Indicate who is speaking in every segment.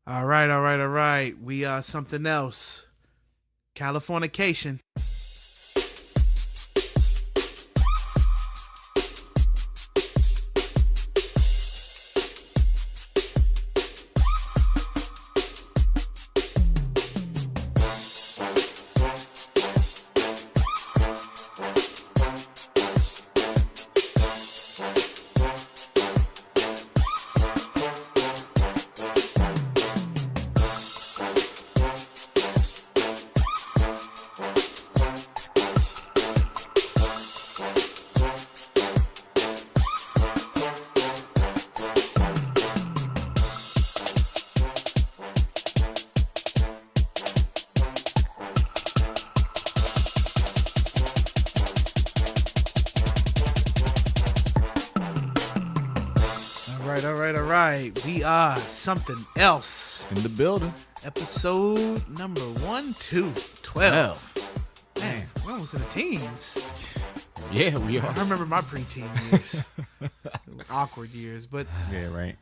Speaker 1: All right, all right, all right. We are something else. Californication. We are something else.
Speaker 2: In the building.
Speaker 1: Episode number 12. Man, we're almost in the teens.
Speaker 2: Yeah, we are.
Speaker 1: I remember my preteen years. Awkward years, but
Speaker 2: yeah, right.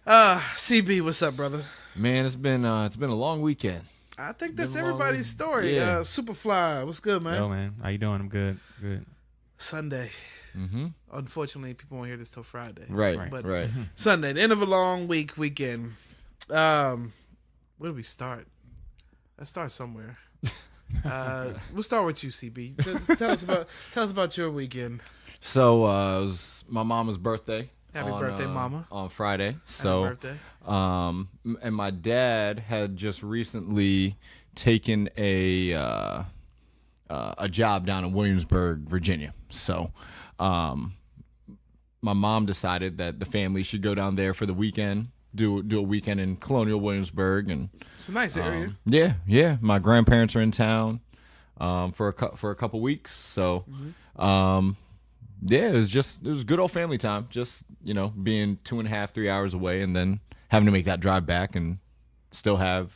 Speaker 1: CB, what's up, brother?
Speaker 2: Man, it's been a long weekend.
Speaker 1: I think that's everybody's story.
Speaker 2: Yeah.
Speaker 1: Superfly, what's good, man?
Speaker 3: Yo, man, how you doing? I'm good. Good.
Speaker 1: Sunday.
Speaker 2: Mm-hmm.
Speaker 1: Unfortunately, people won't hear this till Friday.
Speaker 2: Right,
Speaker 1: But
Speaker 2: right.
Speaker 1: Sunday, the end of a long weekend. Where do we start? Let's start somewhere. We'll start with you, CB. Tell us about your weekend.
Speaker 2: So it was my mama's birthday.
Speaker 1: Happy birthday, mama.
Speaker 2: On Friday. So,
Speaker 1: Happy birthday.
Speaker 2: And my dad had just recently taken a job down in Williamsburg, Virginia. So, my mom decided that the family should go down there for the weekend, do a weekend in Colonial Williamsburg, and
Speaker 1: It's a nice area.
Speaker 2: Yeah. My grandparents are in town for a couple weeks, so it was good old family time. Just being 2.5-3 hours away, and then having to make that drive back, and still have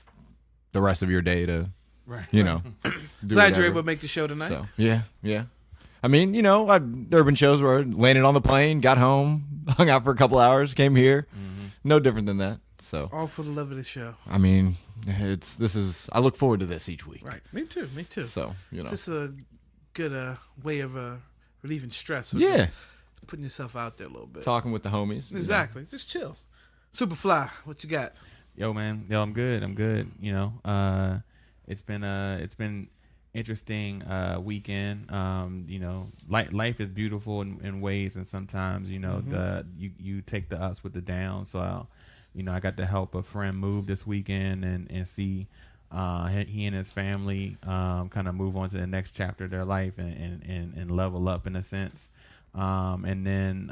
Speaker 2: the rest of your day to do
Speaker 1: Glad
Speaker 2: whatever.
Speaker 1: you're able to make the show tonight.
Speaker 2: So yeah. I mean, there have been shows where I landed on the plane, got home, hung out for a couple hours, came here. No different than that. So
Speaker 1: All for the love of the show.
Speaker 2: I mean, I look forward to this each week.
Speaker 1: Right. Me too.
Speaker 2: So
Speaker 1: It's just a good way of relieving stress. Or
Speaker 2: Yeah.
Speaker 1: just putting yourself out there a little bit.
Speaker 2: Talking with the homies.
Speaker 1: Exactly. Just chill. Superfly, what you got?
Speaker 3: Yo, man. Yo, I'm good. It's been interesting weekend. Life is beautiful in ways, and sometimes you take the ups with the downs. So I got to help a friend move this weekend and see he and his family kind of move on to the next chapter of their life and level up in a sense. And then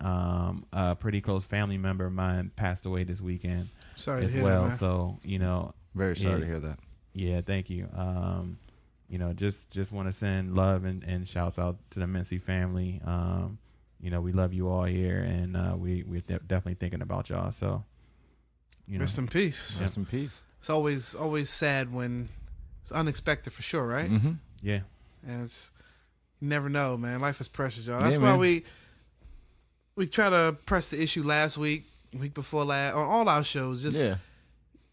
Speaker 3: a pretty close family member of mine passed away this weekend.
Speaker 1: Sorry to
Speaker 3: as
Speaker 1: hear
Speaker 3: well.
Speaker 1: that, man.
Speaker 3: So
Speaker 2: Very sorry to hear that.
Speaker 3: Yeah, thank you. Just want to send love and shouts out to the Mincy family. We love you all here, and we're definitely thinking about y'all. So,
Speaker 1: Rest in peace.
Speaker 2: Rest in peace.
Speaker 1: It's always sad when it's unexpected, for sure, right?
Speaker 2: Mm-hmm.
Speaker 3: yeah,
Speaker 1: And you never know, man. Life is precious, y'all. That's
Speaker 2: Yeah,
Speaker 1: why
Speaker 2: man.
Speaker 1: we try to press the issue last week before last, on all our shows. Just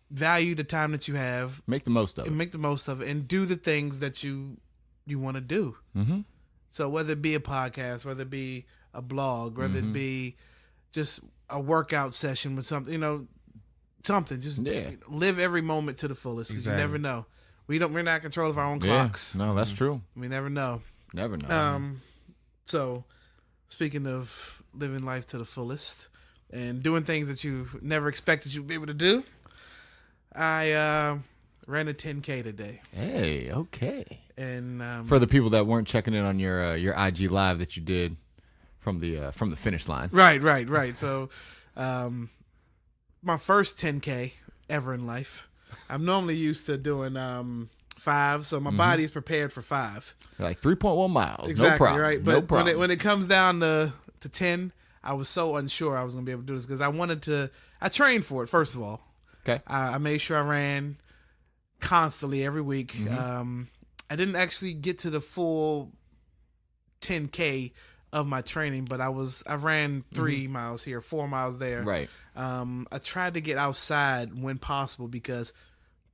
Speaker 1: value the time that you have,
Speaker 2: Make the most of it.
Speaker 1: and make the most of it, and do the things that you want to do.
Speaker 2: Mm-hmm.
Speaker 1: So whether it be a podcast, whether it be a blog, whether it be just a workout session with something, something. Just live every moment to the fullest, because you never know. We're not in control of our own clocks.
Speaker 2: No, that's true.
Speaker 1: We never know.
Speaker 2: Never know.
Speaker 1: So speaking of living life to the fullest and doing things that you never expected you'd be able to do, I ran a 10K today.
Speaker 2: Hey, okay.
Speaker 1: And
Speaker 2: For the people that weren't checking in on your IG live that you did from the finish line.
Speaker 1: Right. So my first 10K ever in life. I'm normally used to doing 5, so my body is prepared for 5.
Speaker 2: Like 3.1 miles.
Speaker 1: Exactly,
Speaker 2: no problem.
Speaker 1: right?
Speaker 2: No
Speaker 1: But
Speaker 2: problem.
Speaker 1: when it comes down to 10, I was so unsure I was going to be able to do this, because I trained for it, first of all.
Speaker 2: Okay.
Speaker 1: I made sure I ran constantly every week. I didn't actually get to the full 10K of my training, but I ran 3 miles here, 4 miles there.
Speaker 2: Right.
Speaker 1: I tried to get outside when possible because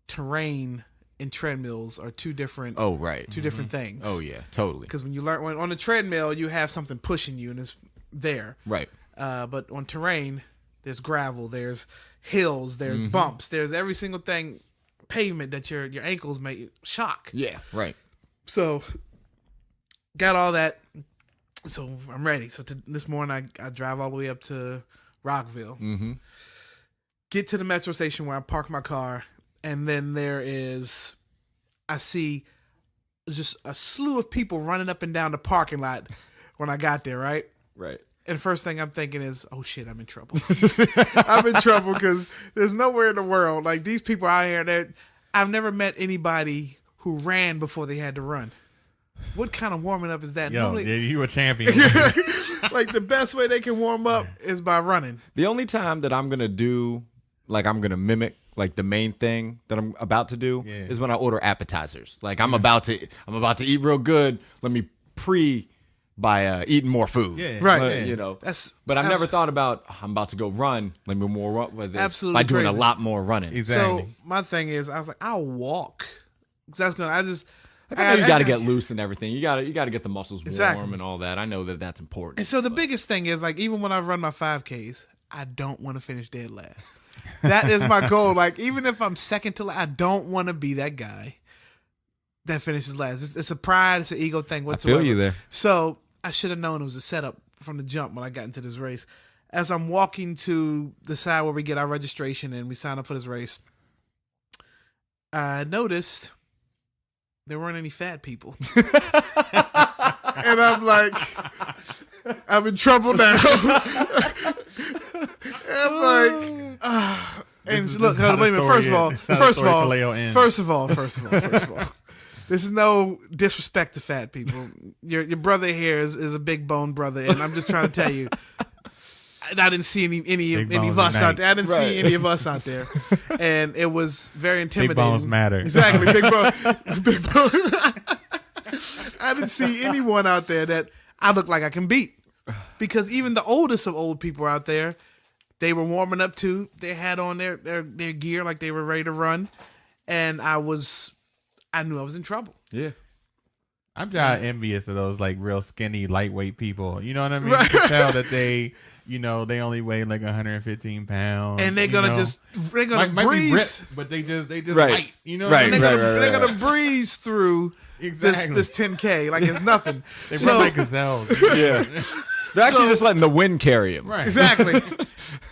Speaker 1: terrain and treadmills are two different.
Speaker 2: Oh, right.
Speaker 1: Two different things.
Speaker 2: Oh yeah, totally.
Speaker 1: Because when on a treadmill, you have something pushing you and it's there.
Speaker 2: Right.
Speaker 1: But on terrain, there's gravel, there's hills, there's bumps, there's every single thing, pavement that your ankles may shock.
Speaker 2: Yeah. Right.
Speaker 1: So, got all that. So I'm ready. So this morning I drive all the way up to Rockville.
Speaker 2: Mm-hmm.
Speaker 1: Get to the metro station where I park my car, and then I see just a slew of people running up and down the parking lot when I got there, right?
Speaker 2: Right.
Speaker 1: And the first thing I'm thinking is, oh shit, I'm in trouble. I'm in trouble because there's nowhere in the world, like these people out here that I've never met anybody who ran before they had to run. What kind of warming up is that?
Speaker 3: Yo, you a champion.
Speaker 1: Like the best way they can warm up is by running.
Speaker 2: The only time that I'm gonna mimic like the main thing that I'm about to do is when I order appetizers. Like I'm about to eat real good. Let me by eating more food.
Speaker 1: Yeah. Right.
Speaker 2: You know. But I've never thought about I'm about to go run. Let me more run with this
Speaker 1: absolutely
Speaker 2: by doing
Speaker 1: crazy.
Speaker 2: a lot more running.
Speaker 3: Exactly.
Speaker 1: So my thing is, I was like, I'll walk. That's gonna. I
Speaker 2: know you got to get loose and everything. You got to get the muscles
Speaker 1: exactly.
Speaker 2: warm and all that. I know that's important.
Speaker 1: And so the biggest thing is, like, even when I run my 5Ks, I don't want to finish dead last. That is my goal. Like, even if I'm second to last, I don't want to be that guy that finishes last. It's a pride, it's an ego thing whatsoever.
Speaker 2: I feel you there.
Speaker 1: So I should have known it was a setup from the jump when I got into this race. As I'm walking to the side where we get our registration and we sign up for this race, I noticed there weren't any fat people. And I'm like, I'm in trouble now. I'm like, and look, wait a minute. First of all, this is no disrespect to fat people. Your brother here is a big bone brother, and I'm just trying to tell you, I didn't see any of us out there. I didn't see any of us out there, and it was very intimidating.
Speaker 3: Big bones matter.
Speaker 1: Exactly, big bone. I didn't see anyone out there that I look like I can beat, because even the oldest of old people out there, they were warming up too. They had on their gear like they were ready to run, and I knew I was in trouble.
Speaker 2: Yeah.
Speaker 3: I'm just envious of those like real skinny, lightweight people. You know what I mean? Right. You can tell that they only weigh like 115 pounds,
Speaker 1: and they're gonna
Speaker 3: might
Speaker 1: breeze,
Speaker 3: be ripped, but they just
Speaker 2: right.
Speaker 3: light. You know,
Speaker 2: right?
Speaker 1: They're gonna breeze through this 10K like it's nothing.
Speaker 3: They run like gazelles.
Speaker 2: Yeah. They're actually just letting the wind carry them.
Speaker 3: Right.
Speaker 1: Exactly.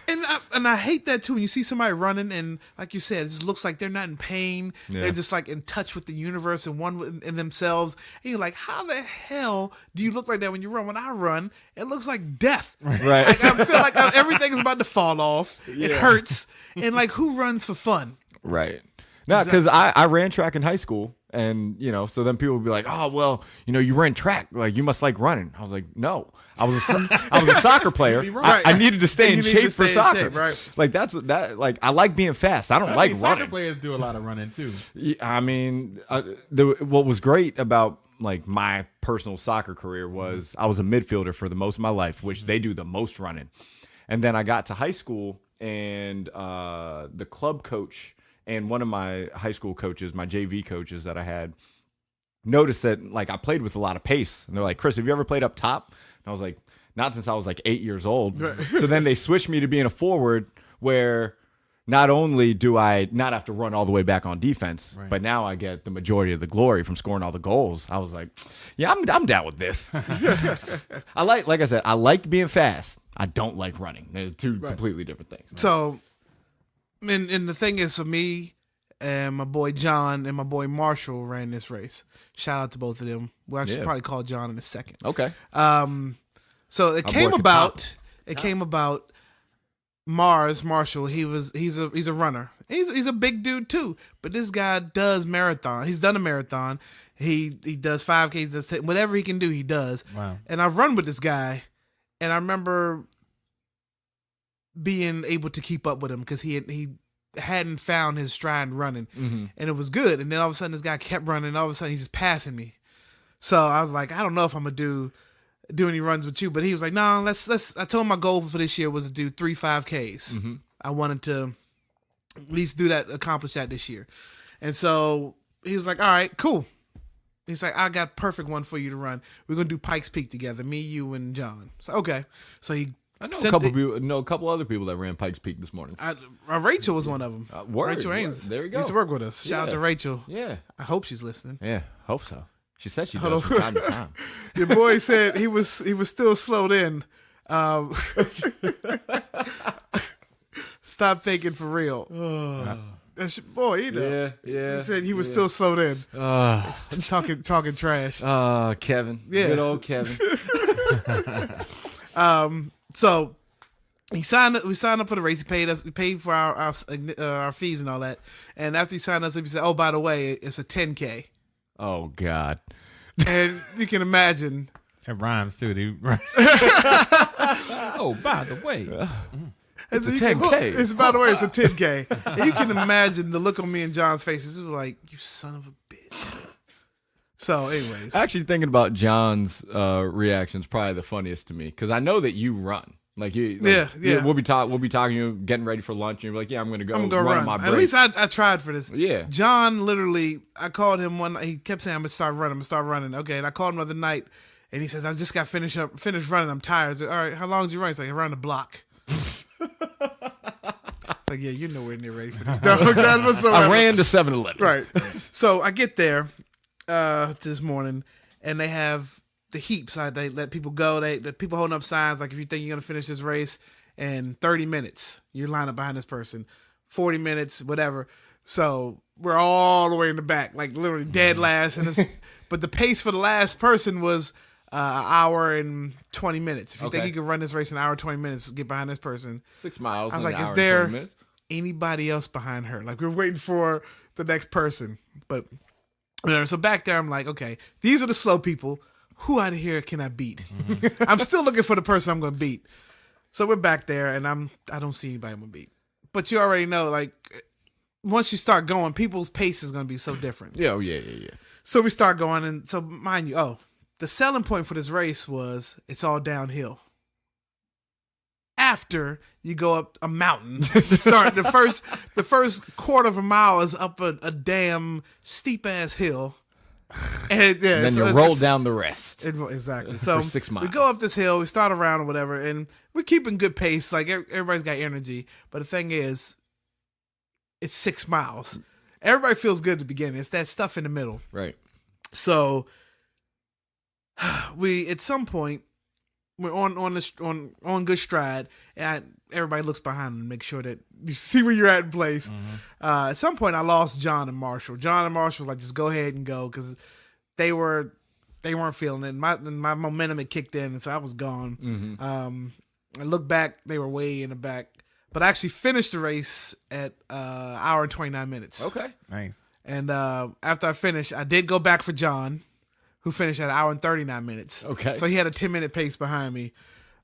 Speaker 1: And I hate that too. When you see somebody running and, like you said, it just looks like they're not in pain. Yeah. They're just like in touch with the universe and one in themselves. And you're like, how the hell do you look like that when you run? When I run, it looks like death.
Speaker 2: Right.
Speaker 1: Like, I feel like everything is about to fall off. Yeah. It hurts. And like, who runs for fun?
Speaker 2: Right. No, because I ran track in high school. And, so then people would be like, oh, well, you ran track. Like, you must like running. I was like, no. I was a soccer player.
Speaker 1: Right.
Speaker 2: I needed to stay in shape for soccer.
Speaker 1: Shape, right.
Speaker 2: Like, like, I like being fast. I don't like running.
Speaker 3: Soccer players do a lot of running, too.
Speaker 2: I mean, what was great about, like, my personal soccer career was I was a midfielder for the most of my life, which they do the most running. And then I got to high school, and the club coach and one of my high school coaches, my JV coaches that I had, noticed that like I played with a lot of pace. And they're like, Chris, have you ever played up top? And I was like, not since I was like 8 years old. Right. So then they switched me to being a forward, where not only do I not have to run all the way back on defense, right, but now I get the majority of the glory from scoring all the goals. I was like, yeah, I'm down with this. Like I said, I like being fast. I don't like running. They're two completely different things. Right?
Speaker 1: So, and the thing is, for me and my boy John and my boy Marshall ran this race. Shout out to both of them. Well, I should probably call John in a second.
Speaker 2: Okay.
Speaker 1: So it came about. It came about. Marshall. He's a runner. He's a big dude too. But this guy does marathon. He's done a marathon. He does 5Ks. Does whatever he can do. He does.
Speaker 3: Wow.
Speaker 1: And I've run with this guy, and I remember being able to keep up with him because he hadn't found his stride running, and it was good. And then all of a sudden, this guy kept running. And all of a sudden, he's just passing me. So I was like, I don't know if I'm gonna do do any runs with you, but he was like, no, let's. I told him my goal for this year was to do 3 5Ks.
Speaker 2: Mm-hmm.
Speaker 1: I wanted to at least accomplish that this year. And so he was like, all right, cool. He's like, I got a perfect one for you to run. We're going to do Pikes Peak together, me, you, and John. So, okay. So he
Speaker 2: I know a couple other people that ran Pikes Peak this morning.
Speaker 1: Rachel was one of them. Rachel Ains.
Speaker 2: There we go.
Speaker 1: Used to work with us. Shout out to Rachel.
Speaker 2: Yeah.
Speaker 1: I hope she's listening.
Speaker 2: Yeah, hope so. She said she does from time to time.
Speaker 1: Your boy said he was still slowed in. Stop faking for real. That's your boy, you know.
Speaker 2: Yeah.
Speaker 1: He said he was still slowed in. Talking trash.
Speaker 2: Kevin.
Speaker 1: Yeah.
Speaker 2: Good old Kevin.
Speaker 1: So we signed up for the race. He paid for our fees and all that. And after he signed us up, he said, "Oh, by the way, it's a 10K."
Speaker 2: Oh God.
Speaker 1: And you can imagine.
Speaker 3: It rhymes too, dude. Oh, by the way.
Speaker 2: It's a 10K.
Speaker 1: By the way, it's a 10K. And you can imagine the look on me and John's faces. It was like, you son of a bitch. So, anyways.
Speaker 2: Actually, thinking about John's reaction is probably the funniest to me because I know that you run. Yeah. We'll be talking, you getting ready for lunch, and you're like, yeah, I'm gonna go run my break.
Speaker 1: At least I tried for this.
Speaker 2: Yeah.
Speaker 1: John literally, I called him one night. He kept saying, I'm gonna start running. Okay, and I called him the other night, and he says, I just got finished running. I'm tired. All right, how long did you run? He's like, around the block. It's like, yeah, you're nowhere near ready for this.
Speaker 2: I ran to 7-Eleven.
Speaker 1: Right. So I get there this morning, and they have the heaps. They let people go. The people holding up signs like, if you think you're gonna finish this race in 30 minutes, you line up behind this person. 40 minutes, whatever. So we're all the way in the back, like literally dead last. But the pace for the last person was an hour and 20 minutes. If you think you can run this race in an hour and 20 minutes, get behind this person.
Speaker 2: 6 miles.
Speaker 1: I was like, is there anybody else behind her? Like, we're waiting for the next person. But whatever. So back there, I'm like, okay, these are the slow people. Who out of here can I beat? Mm-hmm. I'm still looking for the person I'm going to beat. So we're back there, and I don't see anybody I'm going to beat. But you already know, like, once you start going, people's pace is going to be so different.
Speaker 2: Yeah.
Speaker 1: So we start going, and so mind you, the selling point for this race was it's all downhill. After you go up a mountain, start the first quarter of a mile is up a damn steep ass hill, and
Speaker 2: then you roll down the rest.
Speaker 1: Exactly. So
Speaker 2: for 6 miles.
Speaker 1: We go up this hill, we start around or whatever, and we're keeping good pace. Like, everybody's got energy, but the thing is, it's 6 miles. Everybody feels good at the beginning. It's that stuff in the middle,
Speaker 2: right?
Speaker 1: So we at some point we're on good stride, and everybody looks behind them to make sure that you see where you're at in place. Mm-hmm. At some point, I lost John and Marshall. John and Marshall was like, just go ahead and go, because they weren't feeling it. My momentum had kicked in, and so I was gone. Mm-hmm. I looked back; they were way in the back. But I actually finished the race at hour and 29 minutes.
Speaker 2: Okay,
Speaker 3: nice.
Speaker 1: And after I finished, I did go back for John, who finished at an hour and 39 minutes.
Speaker 2: Okay.
Speaker 1: So he had a 10-minute pace behind me.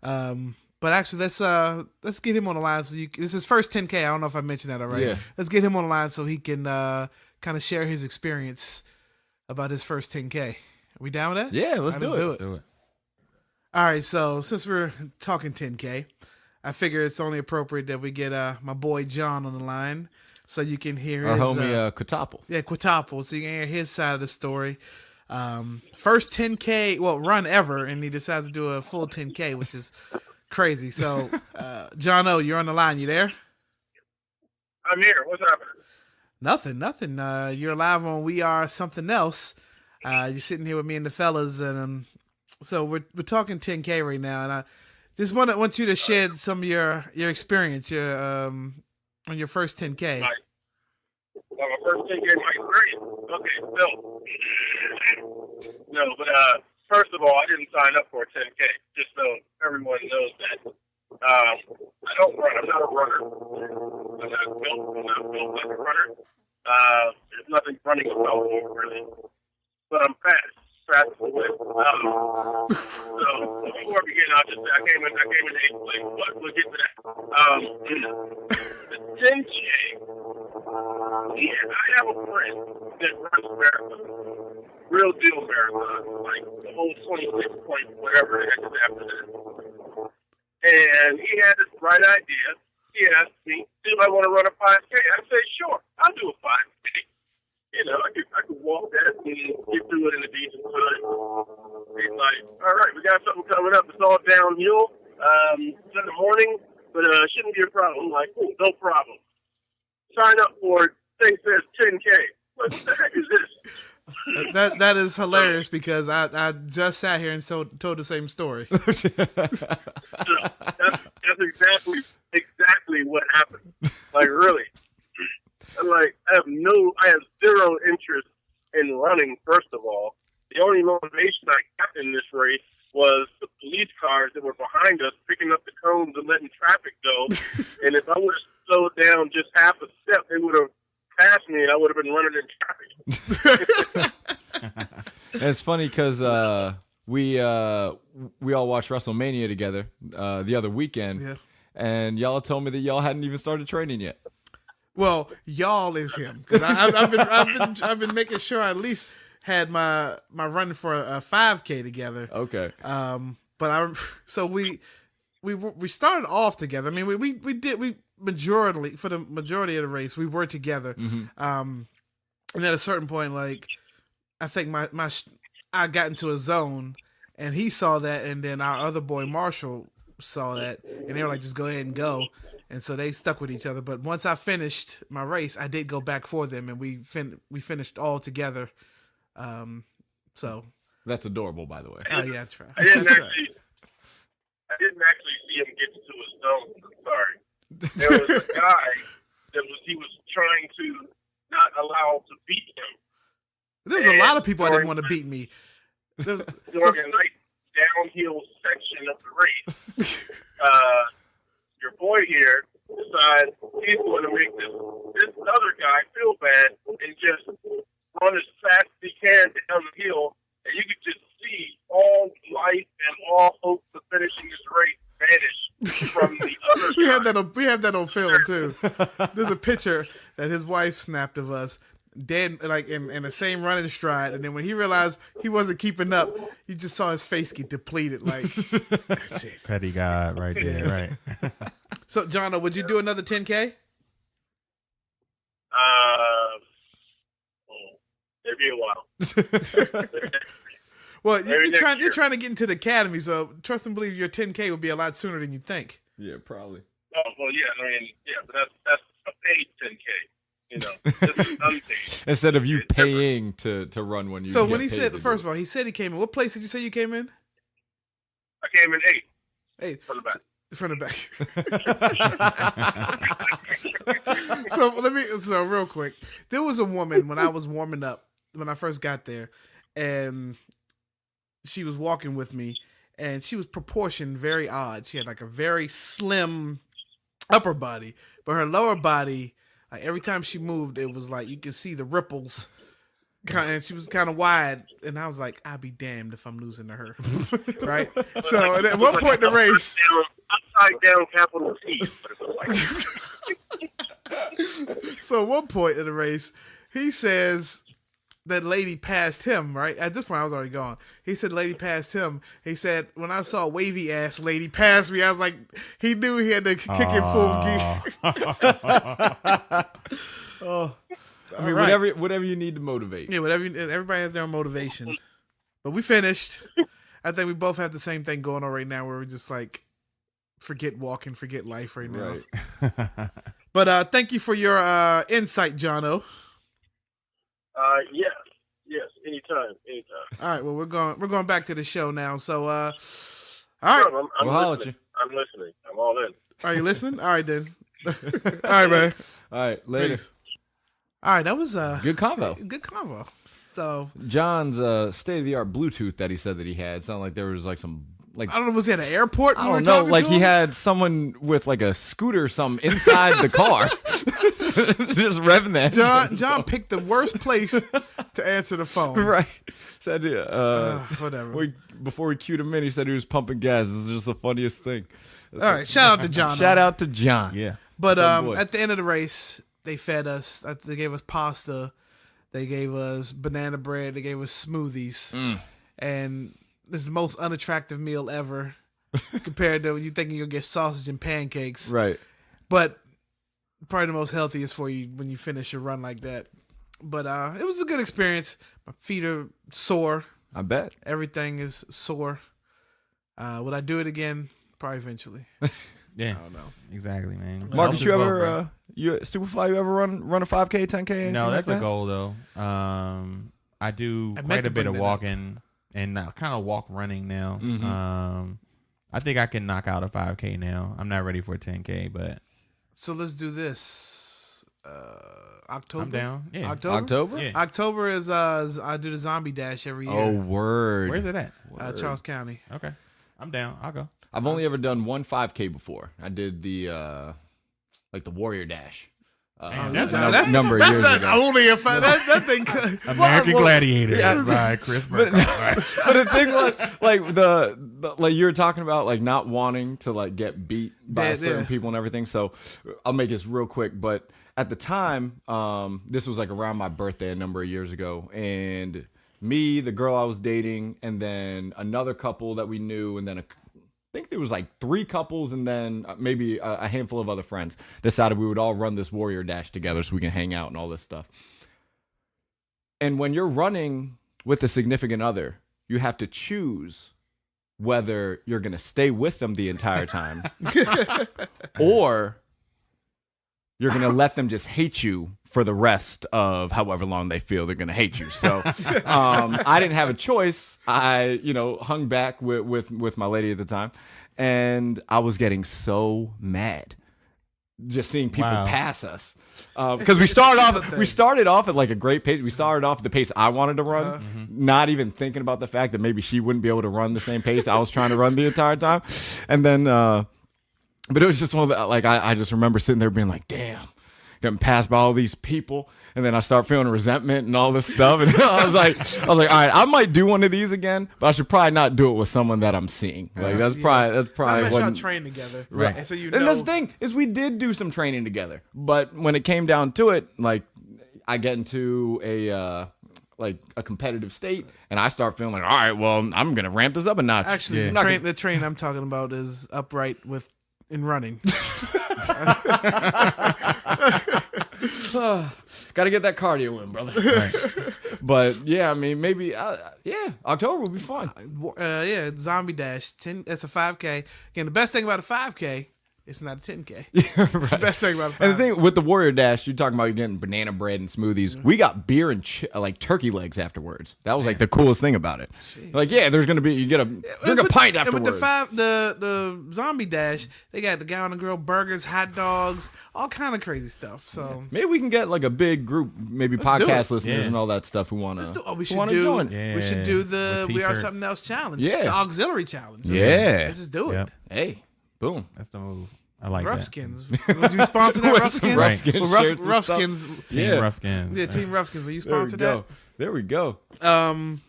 Speaker 1: But actually, let's get him on the line. This is his first 10K. I don't know if I mentioned that already. Yeah. Let's get him on the line so he can kind of share his experience about his first 10K. Are we down with that?
Speaker 2: Yeah, let's do it.
Speaker 3: Let's do it.
Speaker 1: All right, so since we're talking 10K, I figure it's only appropriate that we get my boy John on the line so you can hear
Speaker 2: our
Speaker 1: his
Speaker 2: homie Quintuple.
Speaker 1: Yeah, Quintuple, so you can hear his side of the story. First 10K, run ever, and he decides to do a full 10K, which is crazy. So, John O, you're on the line. You there?
Speaker 4: I'm here. What's happening?
Speaker 1: Nothing. You're live on We Are Something Else. You're sitting here with me and the fellas, and so we're talking 10K right now, and I just want you to share some of your experience on your first 10K.
Speaker 4: My first 10K, my experience. Okay, so no, but first of all, I didn't sign up for a 10K. Just so everyone knows that. I don't run. I'm not a runner. I'm not built like a runner. There's nothing running about me really, but I'm fast. So before I begin, I'll just say I came in 8th place, but we'll get to that. The 10K Yeah, I have a friend that runs marathon, real deal marathon, like the whole 26 point whatever it is after that. And he had this bright idea. He asked me, do I want to run a 5K? I said, sure, I'll do a 5K. You know, I could walk that and get through it in a decent time. He's like, all right, we got something coming up. It's all downhill. It's in the morning, but shouldn't be a problem. I'm like, no problem. Sign up for it. Thing says 10K. What the heck is this?
Speaker 1: That is hilarious because I just sat here and told the same story.
Speaker 4: That's exactly what happened. Like, really. I'm like, I have zero interest in running, first of all. The only motivation I got in this race was the police cars that were behind us picking up the cones and letting traffic go. And if I would have slowed down just half a step, they would have passed me and I would have been running in traffic.
Speaker 2: It's funny because we all watched WrestleMania together the other weekend, and y'all told me that y'all hadn't even started training yet.
Speaker 1: Well, y'all is him because I've been making sure I at least had my run for a 5K together.
Speaker 2: Okay.
Speaker 1: But we started off together. I mean, we majority for the majority of the race we were together.
Speaker 2: Mm-hmm.
Speaker 1: And at a certain point, like I think I got into a zone, and he saw that, and then our other boy Marshall saw that, and they were like, "Just go ahead and go." And so they stuck with each other. But once I finished my race, I did go back for them, and we finished all together. So
Speaker 2: that's adorable, by the way.
Speaker 1: Oh yeah, try.
Speaker 4: I didn't actually see him get into a zone. I'm sorry. There was a guy he was trying to not allow to beat him.
Speaker 1: There's a lot of people I didn't want to beat me.
Speaker 4: During a nice downhill section of the race, your boy here decides he's going to make this other guy feel bad and just run as fast as he can down the hill, and you could just see all life and all hope of finishing this race vanish from the other side.
Speaker 1: We have that on film too. There's a picture that his wife snapped of us dead, like in the same running stride, and then when he realized he wasn't keeping up, you just saw his face get depleted. Like that's it.
Speaker 3: Petty God, right there, right.
Speaker 1: So, Jono, would you do another 10K?
Speaker 4: Maybe a while.
Speaker 1: Well, you're trying to get into the academy, so trust and believe your 10K will be a lot sooner than you think.
Speaker 2: Yeah, probably.
Speaker 4: Oh well, yeah. I mean, yeah, but that's a paid 10K. You know, this is unpaid.
Speaker 2: Instead of you paying to run when you.
Speaker 1: So when he said, first of all, he said he came in. What place did you say you came in?
Speaker 4: I came in 8.
Speaker 1: 8
Speaker 4: from the back.
Speaker 1: From the back. So real quick, there was a woman when I was warming up when I first got there, and she was walking with me, and she was proportioned very odd. She had like a very slim upper body, but her lower body, like every time she moved, it was like you could see the ripples. And she was kind of wide, and I was like, "I'll be damned if I'm losing to her." Right? So at one point in the race,
Speaker 4: upside down capital T.
Speaker 1: So at one point in the race, he says that lady passed him. Right at this point, I was already gone. He said, "Lady passed him." He said, "When I saw a wavy ass lady pass me, I was like, he knew he had to kick in full gear."
Speaker 2: Oh. I mean, right. whatever you need to motivate.
Speaker 1: Yeah, everybody has their own motivation. But we finished. I think we both have the same thing going on right now where we're just like, forget walking, forget life right now. Right. But thank you for your insight, Jono.
Speaker 4: Yes, anytime.
Speaker 1: All right, well, we're going back to the show now. So, all right.
Speaker 4: No, I'm listening. I'm listening. I'm all in.
Speaker 1: Are you listening? All right, then. All right, man.
Speaker 2: All right, later.
Speaker 1: Peace. All right, that was a
Speaker 2: good convo.
Speaker 1: Good convo. So
Speaker 2: John's state-of-the-art Bluetooth that he said that he had sounded like there was like some like
Speaker 1: I don't know, was he at an airport?
Speaker 2: I don't know, like he had someone with like a scooter or something inside the car, just revving that.
Speaker 1: John picked the worst place to answer the phone.
Speaker 2: Right. Said
Speaker 1: whatever.
Speaker 2: Before we cued him in, he said he was pumping gas. This is just the funniest thing.
Speaker 1: All right, shout out to John.
Speaker 2: Shout out to John.
Speaker 3: Yeah.
Speaker 1: But at the end of the race, they fed us. They gave us pasta. They gave us banana bread. They gave us smoothies. And this is the most unattractive meal ever compared to you thinking you'll get sausage and pancakes.
Speaker 2: Right.
Speaker 1: But probably the most healthiest for you when you finish your run like that. But it was a good experience. My feet are sore.
Speaker 2: I bet.
Speaker 1: Everything is sore. Would I do it again? Probably eventually.
Speaker 3: Yeah.
Speaker 1: I don't know.
Speaker 3: Exactly, man.
Speaker 2: Marcus, you ever Superfly? You ever run a 5K, 10K?
Speaker 3: No, that's
Speaker 2: like
Speaker 3: a goal though. I do quite a bit of walking and kind of walk running now. I think I can knock out a 5K now. I'm not ready for a 10K, but
Speaker 1: so let's do this. October.
Speaker 3: I'm down. Yeah.
Speaker 2: October?
Speaker 3: Yeah.
Speaker 1: October is I do the zombie dash every year.
Speaker 2: Oh, word.
Speaker 3: Where's it at?
Speaker 1: Charles County.
Speaker 3: Okay. I'm down. I'll go.
Speaker 2: I've only ever done one 5K before. I did the like the Warrior Dash.
Speaker 3: That's
Speaker 2: a number of years ago.
Speaker 1: Only if that thing.
Speaker 3: American Gladiator
Speaker 2: yeah.
Speaker 3: by Chris
Speaker 2: But the thing was, like the like you were talking about, like not wanting to like get beat by certain people and everything. So I'll make this real quick. But at the time, this was like around my birthday a number of years ago, and me, the girl I was dating, and then another couple that we knew, and then I think there was like 3 couples, and then maybe a handful of other friends decided we would all run this Warrior Dash together so we can hang out and all this stuff. And when you're running with a significant other, you have to choose whether you're going to stay with them the entire time or you're going to let them just hate you for the rest of however long they feel they're going to hate you. So I didn't have a choice. I, hung back with my lady at the time, and I was getting so mad just seeing people pass us. Because we started off at like a great pace. We started off at the pace I wanted to run, not even thinking about the fact that maybe she wouldn't be able to run the same pace I was trying to run the entire time. And then, but it was just one of the, like, I just remember sitting there being like, damn, getting passed by all these people. And then I start feeling resentment and all this stuff. And I was like, all right, I might do one of these again, but I should probably not do it with someone that I'm seeing. Like that's probably
Speaker 1: Unless
Speaker 2: what.
Speaker 1: y'all train together,
Speaker 2: right?
Speaker 1: And so
Speaker 2: And that's the thing is, we did do some training together, but when it came down to it, like I get into a competitive state, and I start feeling like, all right, well, I'm gonna ramp this up a notch.
Speaker 1: Actually, the train I'm talking about is upright in running.
Speaker 2: Got to get that cardio in, brother. Right. But yeah, I mean, maybe October will be fun.
Speaker 1: Zombie Dash 10. That's a 5K. Again, the best thing about a 5K, it's not a 10K.
Speaker 2: Right.
Speaker 1: It's the best thing about a 5K.
Speaker 2: And the thing with the Warrior Dash, you're talking about you getting banana bread and smoothies. We got beer and like turkey legs afterwards. That was like the coolest thing about it. Like, there's gonna be drink a pint afterwards.
Speaker 1: And with the Zombie Dash, they got the Guy on the Grill burgers, hot dogs, all kind of crazy stuff. So
Speaker 2: maybe we can get like a big group, maybe podcast listeners and all that stuff who want to.
Speaker 1: We should do the We Are Something Else challenge.
Speaker 2: Yeah,
Speaker 1: the auxiliary challenge.
Speaker 2: Let's
Speaker 1: just do it.
Speaker 3: Yep.
Speaker 2: Hey, boom.
Speaker 3: That's the move. I like
Speaker 1: Rough
Speaker 3: that.
Speaker 1: Skins. Would you sponsor that? Rough Skins?
Speaker 3: Right.
Speaker 1: Rough Skins.
Speaker 3: Team Rough Skins.
Speaker 1: Yeah, Team Rough Skins. Will you sponsor that?
Speaker 2: There we go.
Speaker 1: So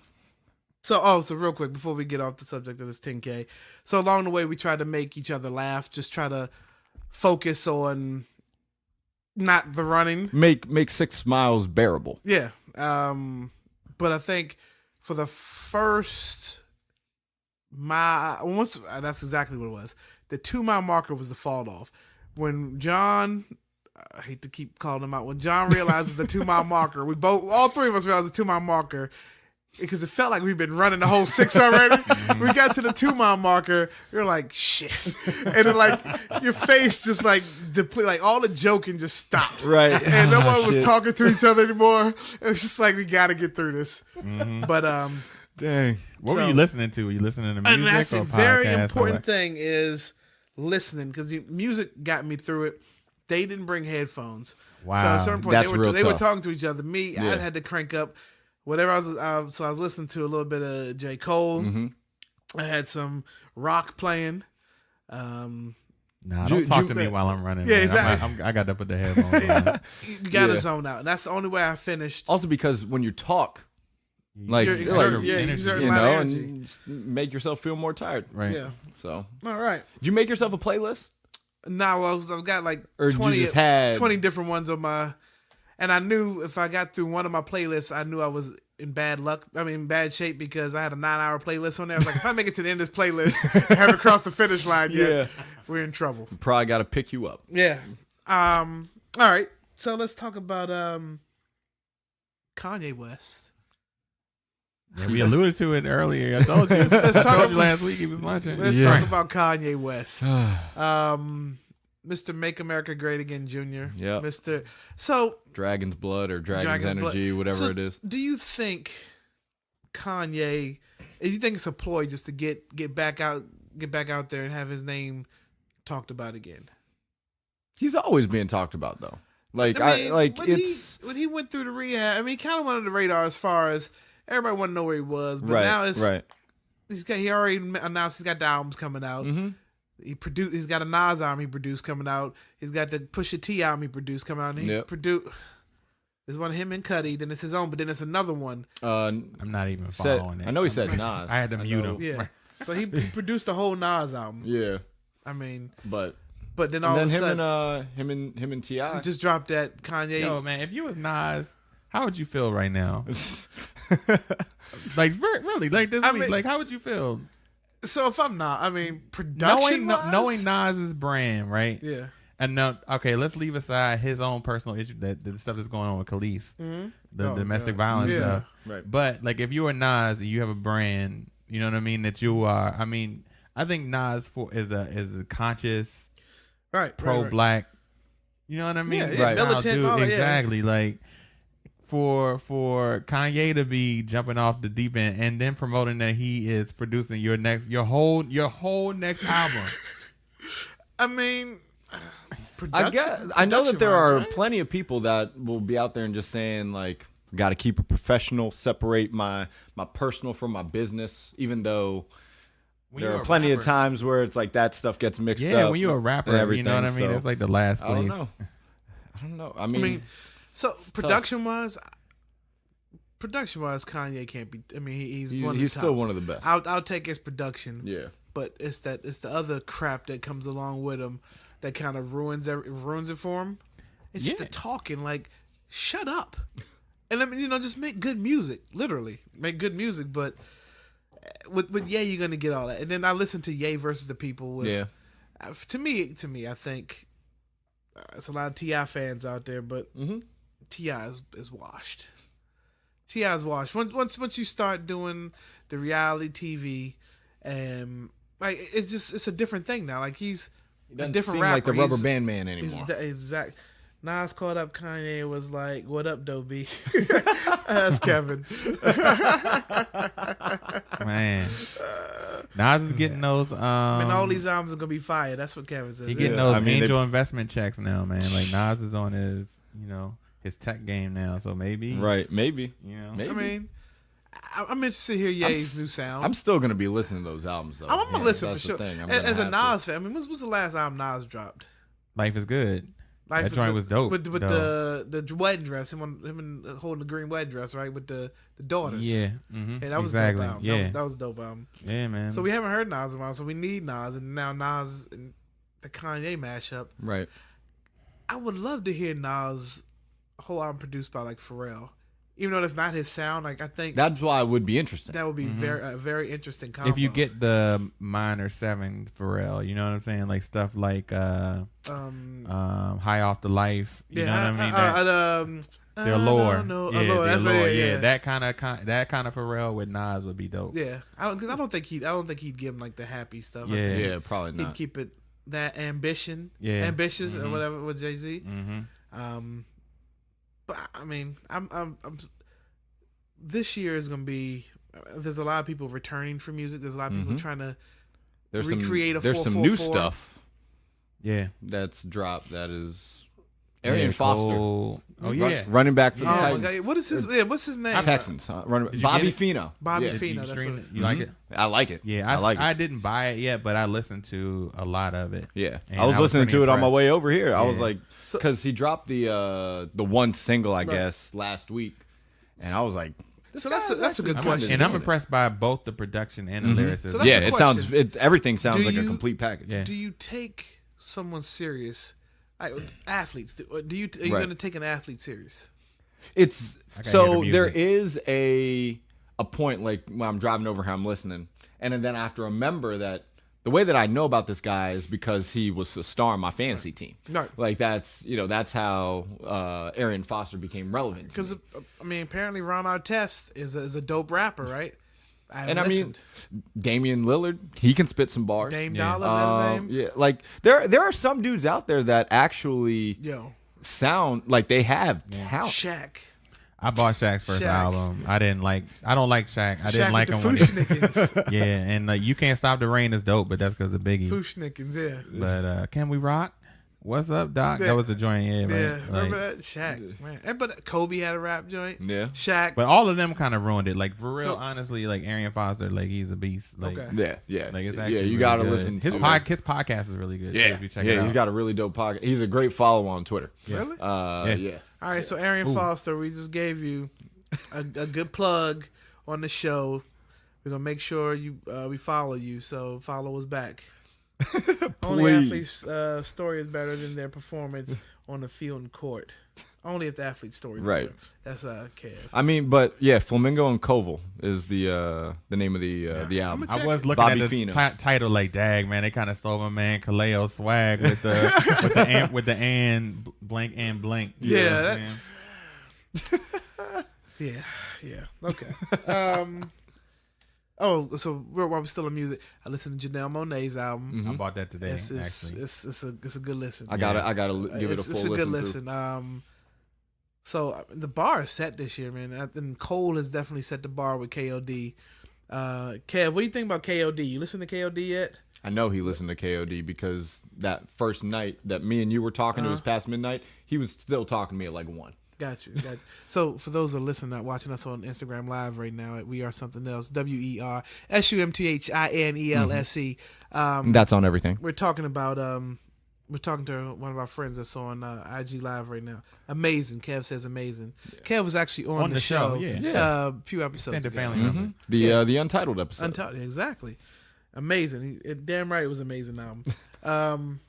Speaker 1: real quick, before we get off the subject of this 10K. So along the way, we try to make each other laugh. Just try to focus on not the running.
Speaker 2: Make 6 miles bearable.
Speaker 1: Yeah. But I think for the first mile, that's exactly what it was. The 2-mile marker was the fall off. When John, I hate to keep calling him out, when John realized it was the 2-mile marker, all 3 of us realized the 2-mile marker, because it felt like we'd been running the whole 6 already. We got to the 2-mile marker, you're like, shit. And then like your face just like depleted, like all the joking just stopped.
Speaker 2: Right.
Speaker 1: And no one was talking to each other anymore. It was just like, we got to get through this. But
Speaker 2: dang.
Speaker 3: What were you listening to? Were you listening to music
Speaker 1: and that's
Speaker 3: or
Speaker 1: a very
Speaker 3: podcast
Speaker 1: important thing is listening, because music got me through it. They didn't bring headphones.
Speaker 3: Wow.
Speaker 1: So at a certain point,
Speaker 2: That's
Speaker 1: they were
Speaker 2: tough.
Speaker 1: talking to each other. Me, I had to crank up whatever I was. So I was listening to a little bit of J. Cole.
Speaker 2: Mm-hmm.
Speaker 1: I had some rock playing.
Speaker 3: Nah, don't talk to me while I'm running.
Speaker 1: Yeah,
Speaker 3: man.
Speaker 1: exactly.
Speaker 3: I got to put the headphones on.
Speaker 1: You got to zone out. And that's the only way I finished.
Speaker 2: Also, because when you talk, like
Speaker 1: You're exerting a lot of energy.
Speaker 2: and make yourself feel more tired.
Speaker 3: Right.
Speaker 1: Yeah.
Speaker 2: So,
Speaker 1: All right.
Speaker 2: did you make yourself a playlist?
Speaker 1: No, I've got like
Speaker 2: Or you
Speaker 1: 20,
Speaker 2: just had
Speaker 1: 20 different ones on my, and I knew if I got through one of my playlists, I knew I was in bad luck. I mean, bad shape because I had a 9-hour playlist on there. I was like, if I make it to the end of this playlist, I haven't crossed the finish line yet, we're in trouble.
Speaker 2: probably got to pick you up.
Speaker 1: Yeah. All right. So let's talk about Kanye West.
Speaker 3: Yeah, we alluded to it earlier. I told you. I told you last week he was launching.
Speaker 1: Let's talk about Kanye West. Mr. Make America Great Again Jr.
Speaker 2: Yeah.
Speaker 1: Mr. So
Speaker 2: Dragon's Blood or Dragon's Energy,
Speaker 1: Blood.
Speaker 2: whatever
Speaker 1: So
Speaker 2: it is.
Speaker 1: do you think Kanye? Do you think it's a ploy just to get back out there and have his name talked about again?
Speaker 2: He's always being talked about though. Like
Speaker 1: when he went through the rehab. I mean, he kind of went under the radar as far as everybody wanted to know where he was, but now it's he already announced he's got the albums coming out.
Speaker 2: Mm-hmm.
Speaker 1: He's got a Nas album he produced coming out. He's got the Pusha T album he produced coming out. And he produced. There's one of him and Cudi. Then it's his own, but then it's another one.
Speaker 3: I'm not even following it.
Speaker 2: I know he said Nas.
Speaker 3: I had to mute him.
Speaker 1: Yeah. So he produced the whole Nas album.
Speaker 2: Yeah.
Speaker 1: I mean,
Speaker 2: but
Speaker 1: then all of a sudden,
Speaker 2: him and T.I.
Speaker 1: just dropped that Kanye.
Speaker 3: Yo, man, if you was Nas, how would you feel right now? Like really, like this week, like how would you feel?
Speaker 1: So if I'm not, I mean, production
Speaker 3: knowing Nas's brand, right?
Speaker 1: Yeah.
Speaker 3: And now, okay, let's leave aside his own personal issue, the stuff that's going on with Khalees, the domestic violence stuff.
Speaker 2: Right.
Speaker 3: But like, if you are Nas and you have a brand, you know what I mean, that you are. I mean, I think Nas is a conscious, pro-black. You know what I mean?
Speaker 1: Yeah, right. Militant,
Speaker 3: exactly. Like for Kanye to be jumping off the deep end and then promoting that he is producing your whole next album.
Speaker 1: I mean,
Speaker 2: I know that there are plenty of people that will be out there and just saying like, got to keep it professional, separate my personal from my business, even thow there are plenty of times where it's like that stuff gets mixed up.
Speaker 3: Yeah, when you're a rapper, you know what I mean? It's like the last place.
Speaker 2: I don't know. I mean
Speaker 1: so production wise, Kanye can't be. I mean, he's
Speaker 2: still one of the best.
Speaker 1: I'll take his production.
Speaker 2: Yeah,
Speaker 1: but it's the other crap that comes along with him that kind of ruins it for him. It's the talking. Like, shut up, and I mean, just make good music. Literally, make good music. But with Ye, you're gonna get all that. And then I listen to Ye versus the People. To me, I think it's a lot of T.I. fans out there, but T.I. is washed. T.I. is washed. Once you start doing the reality TV, like it's a different thing now. Like he's a different rapper.
Speaker 2: Like the rubber band man anymore.
Speaker 1: Exactly. Nas called up Kanye and was like, "What up, Dobie?" That's Kevin.
Speaker 3: Man, Nas is getting those.
Speaker 1: And all these albums are gonna be fire. That's what Kevin says.
Speaker 3: He getting those angel investment checks now, man. Like Nas is on his, his tech game now. So maybe,
Speaker 2: maybe.
Speaker 1: I mean, I'm interested to hear Ye's new sound.
Speaker 2: I'm still gonna be listening to those albums though.
Speaker 1: I'm gonna listen for sure. As a Nas fan, I mean, what's the last album Nas dropped?
Speaker 3: Life is Good. That joint was dope.
Speaker 1: With the wedding dress, him holding the green wedding dress, right? With the daughters.
Speaker 3: Yeah.
Speaker 1: Mm-hmm. Hey, that was a dope album.
Speaker 3: Yeah.
Speaker 1: That was a dope album.
Speaker 3: Yeah, man.
Speaker 1: So we haven't heard Nas album, so we need Nas, and now Nas and the Kanye mashup.
Speaker 2: Right.
Speaker 1: I would love to hear Nas whole album produced by like Pharrell. Even though that's not his sound, like I think
Speaker 2: that's why it would be interesting.
Speaker 1: That would be very interesting combo.
Speaker 3: If you get the minor 7 Pharrell, you know what I'm saying, like stuff like High Off the Life, you know what I mean? Their lore, that's right. That kind of Pharrell with Nas would be dope.
Speaker 1: Yeah, I don't think he'd give him like the happy stuff.
Speaker 2: Yeah, probably not.
Speaker 1: He'd keep it that ambitious or whatever with Jay-Z. But I mean, I'm this year is gonna be. There's a lot of people returning for music. There's a lot of people trying to recreate
Speaker 2: There's some new stuff.
Speaker 3: Yeah,
Speaker 2: that's dropped. That is Arian Foster.
Speaker 3: Running
Speaker 2: back for the Titans.
Speaker 1: God. What's his name?
Speaker 2: Texans. Bobby Fino.
Speaker 1: Bobby Fino.
Speaker 3: You like it?
Speaker 2: I like it.
Speaker 3: Yeah,
Speaker 2: I like it.
Speaker 3: I didn't buy it yet, but I listened to a lot of it.
Speaker 2: Yeah, I was listening to it on my way over here. I was like, because he dropped the one single, I guess, last week, and I was like,
Speaker 1: so that's a good question.
Speaker 3: And I'm impressed by both the production and the lyricism.
Speaker 1: So
Speaker 2: it sounds everything sounds like a complete package.
Speaker 1: Do you take someone serious, athletes, are you
Speaker 2: Right.
Speaker 1: going to take an athlete serious?
Speaker 2: It's
Speaker 3: I gotta hear
Speaker 2: so
Speaker 3: the
Speaker 2: there
Speaker 3: music.
Speaker 2: is a point like when I'm driving over here, I'm listening, and then I have to remember that the way that I know about this guy is because he was a star on my fantasy team.
Speaker 1: Right.
Speaker 2: Like that's how Arian Foster became relevant.
Speaker 1: Because I mean, apparently Ron Artest is a dope rapper, right?
Speaker 2: And I mean, Damian Lillard, he can spit some bars.
Speaker 1: Dame Dollar, that name.
Speaker 2: Yeah, like there are some dudes out there that actually sound like they have talent.
Speaker 1: Shaq.
Speaker 3: I bought Shaq's first album. I don't like Shaq. I didn't like him when
Speaker 1: Fushnikins.
Speaker 3: and You Can't Stop the Rain is dope, but that's because of Biggie.
Speaker 1: Fushnikins, yeah.
Speaker 3: But Can We Rock? What's up, Doc?
Speaker 1: Yeah.
Speaker 3: That was the joint, yeah,
Speaker 1: Yeah,
Speaker 3: man.
Speaker 1: remember that? Shaq, man. But Kobe had a rap joint.
Speaker 2: Yeah.
Speaker 1: Shaq.
Speaker 3: But all of them kind of ruined it. Like, for real,
Speaker 1: So-
Speaker 3: honestly, like, Arian Foster, like, he's a beast. Like,
Speaker 1: Okay.
Speaker 2: Yeah.
Speaker 3: like it's actually
Speaker 2: you
Speaker 3: really
Speaker 2: gotta
Speaker 3: good.
Speaker 2: listen
Speaker 3: His
Speaker 2: to
Speaker 3: his podcast is really good. too,
Speaker 2: Yeah,
Speaker 3: if you check it out.
Speaker 2: he's got a really dope podcast. He's a great follow on Twitter.
Speaker 1: Really?
Speaker 2: Yeah.
Speaker 1: All right, so Arian Foster, we just gave you a good plug on the show. We're gonna make sure we follow you, so follow us back. Only athlete's story is better than their performance on the field and court. Only if the athlete's story is
Speaker 2: Right.
Speaker 1: better. That's Kev.
Speaker 2: I mean, but yeah, Flamingo and Koval is the name of the album.
Speaker 3: I was looking
Speaker 2: Bobby
Speaker 3: at this
Speaker 2: Fino.
Speaker 3: title like, dag, man, they kind of stole my man Kaleo swag with the with the and blank and blank. You know what I'm saying?
Speaker 1: Yeah. Okay. So while we're still in music, I listened to Janelle Monáe's album.
Speaker 3: I bought that today.
Speaker 1: It's
Speaker 3: actually,
Speaker 1: it's a good listen.
Speaker 2: I gotta give it a full
Speaker 1: It's a good
Speaker 2: listen.
Speaker 1: listen. So the bar is set this year, man. And Cole has definitely set the bar with KOD. Kev, what do you think about KOD? You listen to KOD yet?
Speaker 2: I know he listened to KOD because that first night that me and you were talking, it was past midnight. He was still talking to me at like 1.
Speaker 1: Got you. So for those that are listening, watching us on Instagram Live right now, We Are Something Else, WERSUMTHINELSE.
Speaker 2: That's on everything.
Speaker 1: We're talking about we're talking to one of our friends that's on IG Live right now. Amazing. Kev says amazing. Kev was actually on the show.
Speaker 3: yeah.
Speaker 1: A few episodes
Speaker 3: Extended
Speaker 1: ago.
Speaker 3: family member.
Speaker 2: The Untitled episode.
Speaker 1: Untitled, exactly. Amazing. Damn right, it was an amazing album.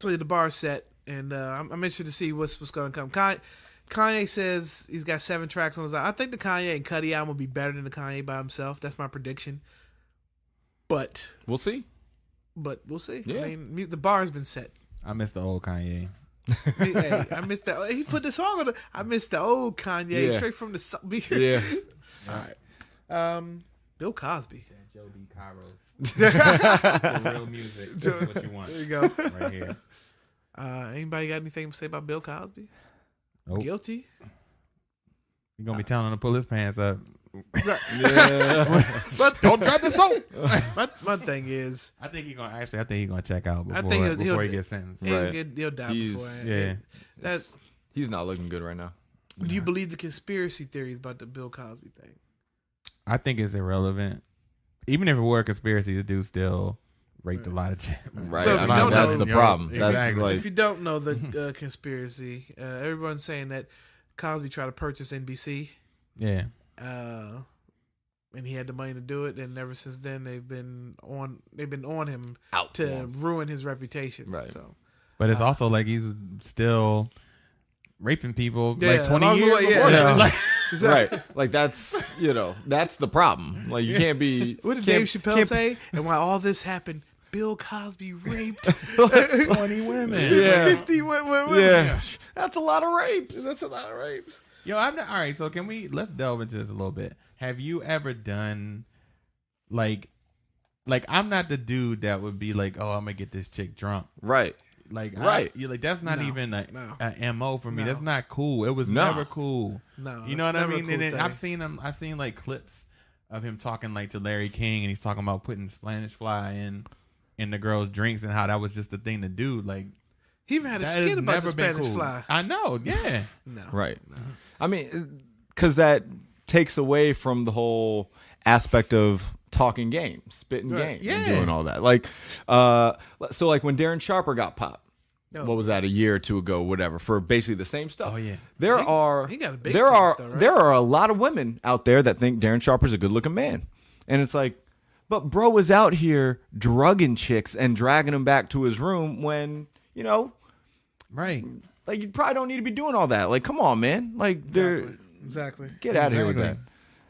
Speaker 1: So the bar set, and I'm interested to see what's going to come. Kanye says he's got 7 tracks on his album. I think the Kanye and Cudi album will be better than the Kanye by himself. That's my prediction. But
Speaker 2: We'll see.
Speaker 1: we'll see.
Speaker 2: Yeah.
Speaker 1: I mean, the bar has been set.
Speaker 3: I miss the old Kanye.
Speaker 1: Hey, I missed that. He put the song on. I missed the old Kanye
Speaker 2: Yeah.
Speaker 1: straight from the.
Speaker 2: Yeah.
Speaker 1: All right. Bill Cosby.
Speaker 3: Joe B. Cairos. For real music. That's what you want.
Speaker 1: There you go.
Speaker 3: Right here.
Speaker 1: Anybody got anything to say about Bill Cosby?
Speaker 3: Nope.
Speaker 1: Guilty.
Speaker 3: You're gonna be telling him to pull his pants up.
Speaker 1: But
Speaker 3: Don't drop the soap.
Speaker 1: my thing is,
Speaker 3: I think he's gonna check out
Speaker 1: I
Speaker 3: before,
Speaker 1: think
Speaker 3: before he gets sentenced.
Speaker 2: Right.
Speaker 1: he'll die
Speaker 2: He's-
Speaker 1: beforehand.
Speaker 3: Yeah.
Speaker 1: That.
Speaker 2: He's not looking good right now.
Speaker 1: Do you believe the conspiracy theories about the Bill Cosby thing?
Speaker 3: I think it's irrelevant. Even if it were a conspiracy, the dude still raped a lot of chicks.
Speaker 2: Right.
Speaker 1: So if you
Speaker 2: I
Speaker 1: don't
Speaker 2: mean, that's
Speaker 1: know-
Speaker 2: the problem. That's
Speaker 3: Exactly.
Speaker 2: like
Speaker 1: If you don't know the conspiracy, everyone's saying that Cosby tried to purchase NBC.
Speaker 3: Yeah.
Speaker 1: And he had the money to do it, and ever since then they've been on him
Speaker 2: out
Speaker 1: to ruin his reputation.
Speaker 2: Right.
Speaker 1: So
Speaker 3: But it's also like he's still raping people
Speaker 1: Yeah,
Speaker 3: like 20
Speaker 1: along the
Speaker 3: years
Speaker 1: way,
Speaker 3: before
Speaker 1: yeah.
Speaker 3: that. Like,
Speaker 2: right. Like that's that's the problem. Like you can't be.
Speaker 1: what did
Speaker 2: can't-
Speaker 1: Dave Chappelle
Speaker 2: can't-
Speaker 1: say? And while all this happened, Bill Cosby raped
Speaker 3: 20 women.
Speaker 2: Yeah.
Speaker 1: 50 women.
Speaker 2: Yeah, that's a lot of rapes.
Speaker 1: That's a lot of rapes.
Speaker 3: Yo, all right, so let's delve into this a little bit. Have you ever done like I'm not the dude that would be like, oh, I'm gonna get this chick drunk.
Speaker 2: Right.
Speaker 3: Like,
Speaker 2: Right.
Speaker 3: you're like, that's not
Speaker 1: No,
Speaker 3: even a
Speaker 1: no.
Speaker 3: MO for me.
Speaker 1: No.
Speaker 3: That's not cool. It was
Speaker 2: No.
Speaker 3: never cool.
Speaker 1: No,
Speaker 3: You know
Speaker 1: it's
Speaker 3: what I
Speaker 1: never a
Speaker 3: mean?
Speaker 1: cool
Speaker 3: And then
Speaker 1: thing.
Speaker 3: I've seen like clips of him talking like to Larry King, and he's talking about putting Spanish fly in the girls' drinks and how that was just the thing to do. Like,
Speaker 1: He even had a
Speaker 3: that
Speaker 1: skit
Speaker 3: has
Speaker 1: about
Speaker 3: never
Speaker 1: the
Speaker 3: been
Speaker 1: Spanish
Speaker 3: cool.
Speaker 1: fly.
Speaker 3: I know, yeah.
Speaker 1: No,
Speaker 2: Right. I mean, because that takes away from the whole aspect of talking games, spitting
Speaker 1: Right.
Speaker 2: games, and
Speaker 3: Yeah.
Speaker 2: doing all that. Like, so like when Darren Sharper got popped.
Speaker 1: No.
Speaker 2: What was that, a year or two ago, whatever, for basically the same stuff.
Speaker 3: Oh, yeah.
Speaker 1: He got a big
Speaker 2: there
Speaker 1: sense,
Speaker 2: are
Speaker 1: though, right?
Speaker 2: there are a lot of women out there that think Darren Sharper's a good looking man, and it's like, But bro was out here drugging chicks and dragging them back to his room when, you know,
Speaker 3: Right.
Speaker 2: like you probably don't need to be doing all that. Like, come on, man. Like,
Speaker 1: Exactly.
Speaker 2: get out of here with that.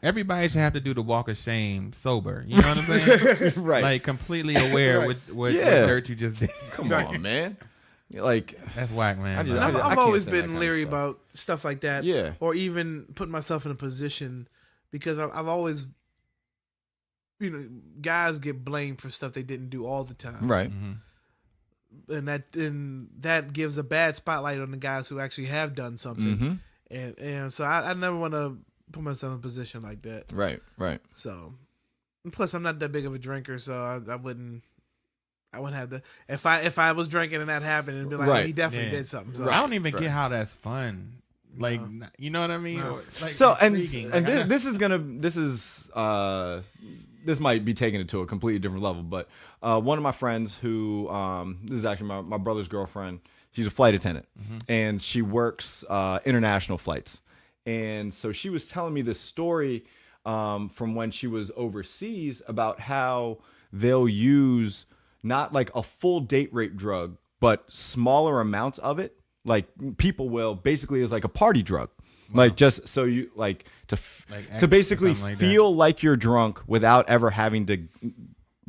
Speaker 3: Everybody should have to do the walk of shame sober. You know what I'm saying?
Speaker 2: Right.
Speaker 3: Like completely aware
Speaker 2: Right.
Speaker 3: what
Speaker 2: Yeah.
Speaker 3: dirt you just did.
Speaker 2: Come on, man. Like,
Speaker 3: That's whack, man.
Speaker 2: I
Speaker 3: But-
Speaker 2: just-
Speaker 1: I've
Speaker 2: can't
Speaker 1: always
Speaker 2: stand that
Speaker 1: been
Speaker 2: kind of
Speaker 1: leery
Speaker 2: stuff.
Speaker 1: about stuff like that.
Speaker 2: Yeah.
Speaker 1: Or even putting myself in a position because I've always, you know, guys get blamed for stuff they didn't do all the time.
Speaker 2: right.
Speaker 1: And that gives a bad spotlight on the guys who actually have done something. And so I never want to put myself in a position like that.
Speaker 2: Right. Right.
Speaker 1: So, and plus I'm not that big of a drinker, so I wouldn't have the if I was drinking and that happened and be like,
Speaker 2: Right.
Speaker 1: he definitely
Speaker 3: Yeah.
Speaker 1: did something. So,
Speaker 3: I don't even get how that's fun. Like, you know what I mean?
Speaker 1: No.
Speaker 3: Or, like,
Speaker 2: So
Speaker 3: intriguing.
Speaker 2: and
Speaker 3: Like,
Speaker 2: this might be taken it to a completely different level, but one of my friends who this is actually my brother's girlfriend. She's a flight attendant, and she works international flights. And so she was telling me this story from when she was overseas about how they'll use not like a full date rape drug, but smaller amounts of it. Like people will basically is like a party drug. Like just so you like to
Speaker 3: Like
Speaker 2: to basically
Speaker 3: something like
Speaker 2: feel like you're drunk without ever having to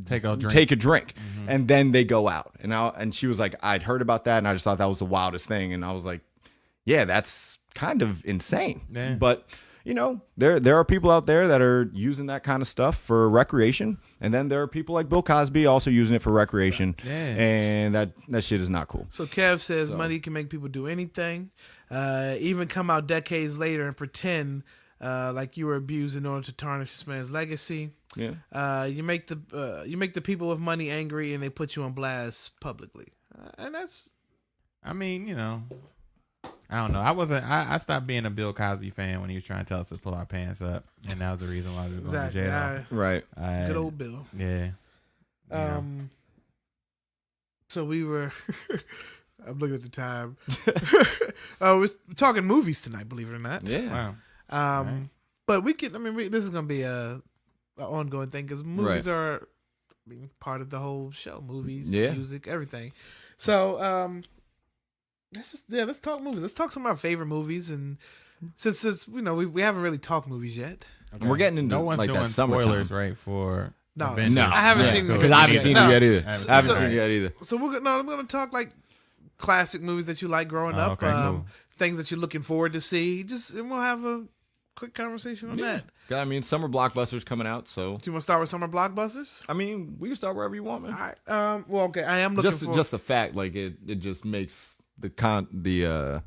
Speaker 3: take a drink.
Speaker 2: take a drink, and then they go out. And she was like, I'd heard about that, and I just thought that was the wildest thing. And I was like, yeah, that's kind of insane.
Speaker 3: Yeah.
Speaker 2: But you know, there are people out there that are using that kind of stuff for recreation, and then there are people like Bill Cosby also using it for recreation.
Speaker 3: Yeah.
Speaker 2: And that shit is not cool.
Speaker 1: So Kev says money can make people do anything, even come out decades later and pretend like you were abused in order to tarnish this man's legacy.
Speaker 2: Yeah.
Speaker 1: You make the people with money angry and they put you on blast publicly, and that's.
Speaker 3: I mean, you know, I don't know. I stopped being a Bill Cosby fan when he was trying to tell us to pull our pants up, and that was the reason why we were going
Speaker 1: Exactly.
Speaker 3: to jail.
Speaker 2: Right.
Speaker 1: Good old Bill.
Speaker 3: Yeah. Yeah.
Speaker 1: So we were. I'm looking at the time. We're talking movies tonight, believe it or not.
Speaker 2: Yeah.
Speaker 3: Wow. Right.
Speaker 1: But we can. I mean, this is gonna be a ongoing thing because movies are part of the whole show. Movies, music, everything. So let's talk movies. Let's talk some of our favorite movies, and since you know we haven't really talked movies yet.
Speaker 3: Okay.
Speaker 2: And we're getting into
Speaker 3: no one's
Speaker 2: like
Speaker 3: doing
Speaker 2: that summertime.
Speaker 3: spoilers, right? For
Speaker 1: No,
Speaker 3: Avengers.
Speaker 1: I haven't seen it
Speaker 2: because I haven't seen it yet either.
Speaker 3: I haven't
Speaker 2: I haven't
Speaker 3: seen
Speaker 2: seen
Speaker 3: it
Speaker 2: it yet either.
Speaker 1: So I'm gonna talk like classic movies that you like growing up.
Speaker 3: Okay, cool.
Speaker 1: Things that you're looking forward to see. And we'll have a quick conversation on that.
Speaker 2: I mean, summer blockbusters coming out, so
Speaker 1: Do you want to start with summer blockbusters?
Speaker 2: I mean, we can start wherever you want, man.
Speaker 1: All right. Well, okay. I am looking for
Speaker 2: Just the fact, like it just makes the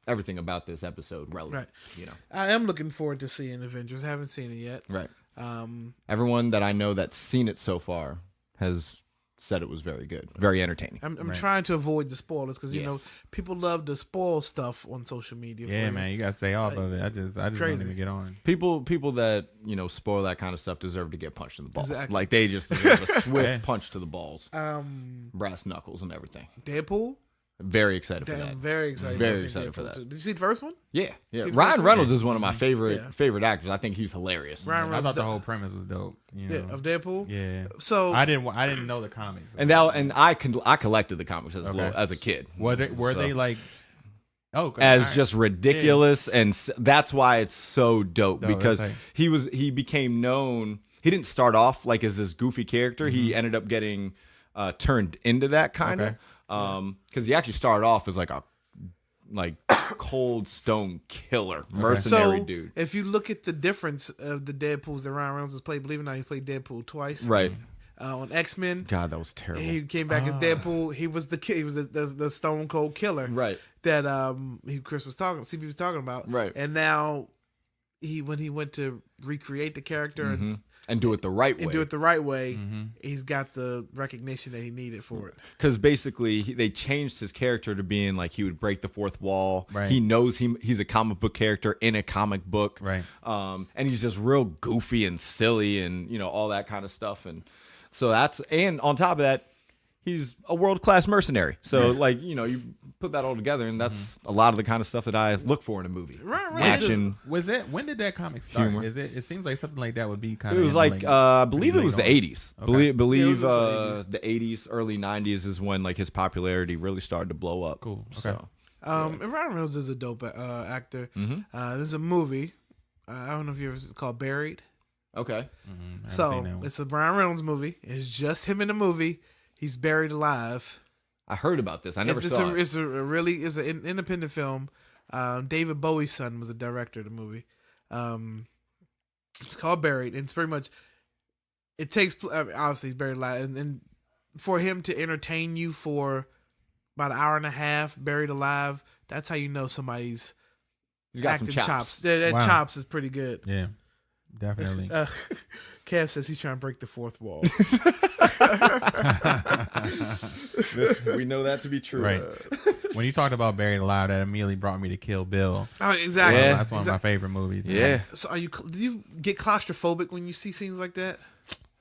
Speaker 2: everything about this episode relevant.
Speaker 1: Right.
Speaker 2: You know.
Speaker 1: I am looking forward to seeing Avengers. I haven't seen it yet.
Speaker 2: Right.
Speaker 1: Um,
Speaker 2: Everyone that I know that's seen it so far has said it was very good, very entertaining.
Speaker 1: I'm trying to avoid the spoilers because you
Speaker 2: Yes.
Speaker 1: know people love to spoil stuff on social media.
Speaker 3: Yeah,
Speaker 1: for
Speaker 3: man, you gotta stay off of it. I just don't
Speaker 1: Crazy.
Speaker 3: even get on.
Speaker 2: People that spoil that kind of stuff deserve to get punched in the balls.
Speaker 1: Exactly.
Speaker 2: Like they just deserve a swift
Speaker 3: Yeah.
Speaker 2: punch to the balls,
Speaker 1: you.
Speaker 2: brass knuckles and everything.
Speaker 1: Deadpool.
Speaker 2: Very excited for
Speaker 1: Damn,
Speaker 2: that.
Speaker 1: very excited.
Speaker 2: Very
Speaker 1: to see
Speaker 2: excited for
Speaker 1: Deadpool
Speaker 2: that.
Speaker 1: too. Did you see the first one?
Speaker 2: Yeah, yeah.
Speaker 1: See the first
Speaker 2: Ryan
Speaker 1: one?
Speaker 2: Reynolds is one of my favorite
Speaker 1: Yeah.
Speaker 2: favorite actors. I think he's hilarious.
Speaker 1: Ryan
Speaker 3: I
Speaker 1: Reynolds.
Speaker 3: thought the whole premise was dope. You know?
Speaker 1: Yeah, of Deadpool.
Speaker 3: Yeah.
Speaker 1: So
Speaker 3: I didn't know the comics.
Speaker 2: And I collected the comics as a kid.
Speaker 3: Were
Speaker 2: So,
Speaker 3: they like? Oh,
Speaker 2: as
Speaker 3: alright.
Speaker 2: just ridiculous, and that's why it's so dope
Speaker 3: No,
Speaker 2: because
Speaker 3: that's
Speaker 2: he became known. He didn't start off like as this goofy character. He ended up getting turned into that kind of because he actually started off as like a cold stone killer mercenary
Speaker 1: so
Speaker 2: dude.
Speaker 1: if you look at the difference of the Deadpools that Ryan Reynolds has played, believe it or not, he played Deadpool twice.
Speaker 2: Right.
Speaker 1: On X-Men.
Speaker 2: God, that was terrible.
Speaker 1: He came back as Deadpool. He was he was the stone cold killer.
Speaker 2: Right.
Speaker 1: That CB was talking about.
Speaker 2: Right.
Speaker 1: And now when he went to recreate the character
Speaker 2: and do it the right way.
Speaker 1: and do it the right way, he's got the recognition that he needed for it.
Speaker 2: Because basically, they changed his character to being like he would break the fourth wall.
Speaker 3: Right.
Speaker 2: He knows he's a comic book character in a comic book.
Speaker 3: Right.
Speaker 2: And he's just real goofy and silly and all that kind of stuff. And so and on top of that, he's a world-class mercenary. So like, you know, you put that all together, and that's a lot of the kind of stuff that I look for in a movie.
Speaker 1: Right.
Speaker 2: Action.
Speaker 3: When did that comic start?
Speaker 2: Humor.
Speaker 3: It seems like something like that would be kind
Speaker 2: It
Speaker 3: of
Speaker 2: was like I believe it was the 80s.
Speaker 3: Okay.
Speaker 2: Believe
Speaker 1: Yeah, it was
Speaker 2: the 80s, early 90s is when like his popularity really started to blow up.
Speaker 3: Cool. Okay.
Speaker 2: So,
Speaker 1: And Ryan Reynolds is a dope actor. There's a movie. I don't know if you ever called Buried.
Speaker 2: okay.
Speaker 1: So it's a Ryan Reynolds movie. It's just him in the movie. He's buried alive.
Speaker 2: I heard about this. I never saw it.
Speaker 1: It's an independent film. David Bowie's son was the director of the movie. It's called Buried, and it's pretty much. It takes obviously he's buried alive, and for him to entertain you for about an hour and a half, buried alive. That's how you know somebody's
Speaker 2: He's got some
Speaker 1: acting
Speaker 2: chops.
Speaker 1: That
Speaker 3: Wow.
Speaker 1: chops is pretty good.
Speaker 3: Yeah, definitely.
Speaker 1: Kev says he's trying to break the fourth wall.
Speaker 2: We know that to be true.
Speaker 3: Right. When you talked about Buried Alive, that immediately brought me to Kill Bill.
Speaker 1: Oh, exactly.
Speaker 2: Yeah.
Speaker 3: That's one of my favorite movies.
Speaker 2: Yeah.
Speaker 1: So, do you get claustrophobic when you see scenes like that?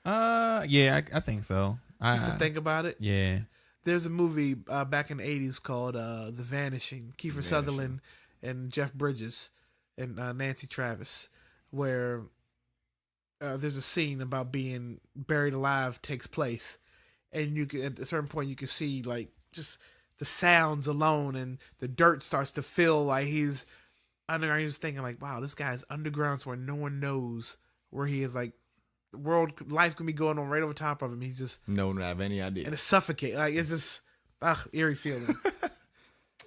Speaker 3: Yeah, I think so.
Speaker 1: Just to think about it.
Speaker 3: Yeah.
Speaker 1: There's a movie back in the 80s called The Vanishing. Kiefer Sutherland and Jeff Bridges and Nancy Travis, where there's a scene about being buried alive takes place, and you can, at a certain point you can see like just the sounds alone, and the dirt starts to feel like he's underground. You're just thinking like, wow, this guy's underground, where no one knows where he is. Like, life can be going on right over top of him. He's just
Speaker 2: No one would have any idea.
Speaker 1: and it's suffocating. Like, it's just eerie feeling.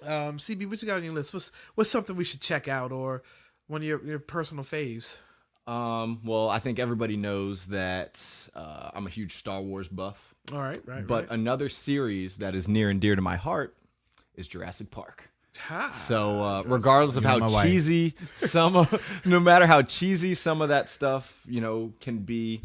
Speaker 1: CB, what you got on your list? What's something we should check out, or one of your personal faves?
Speaker 2: Well, I think everybody knows that I'm a huge Star Wars buff.
Speaker 1: All right,
Speaker 2: But another series that is near and dear to my heart is Jurassic Park. So regardless of
Speaker 3: You and my
Speaker 2: how
Speaker 3: wife.
Speaker 2: cheesy no matter how cheesy some of that stuff, you know, can be,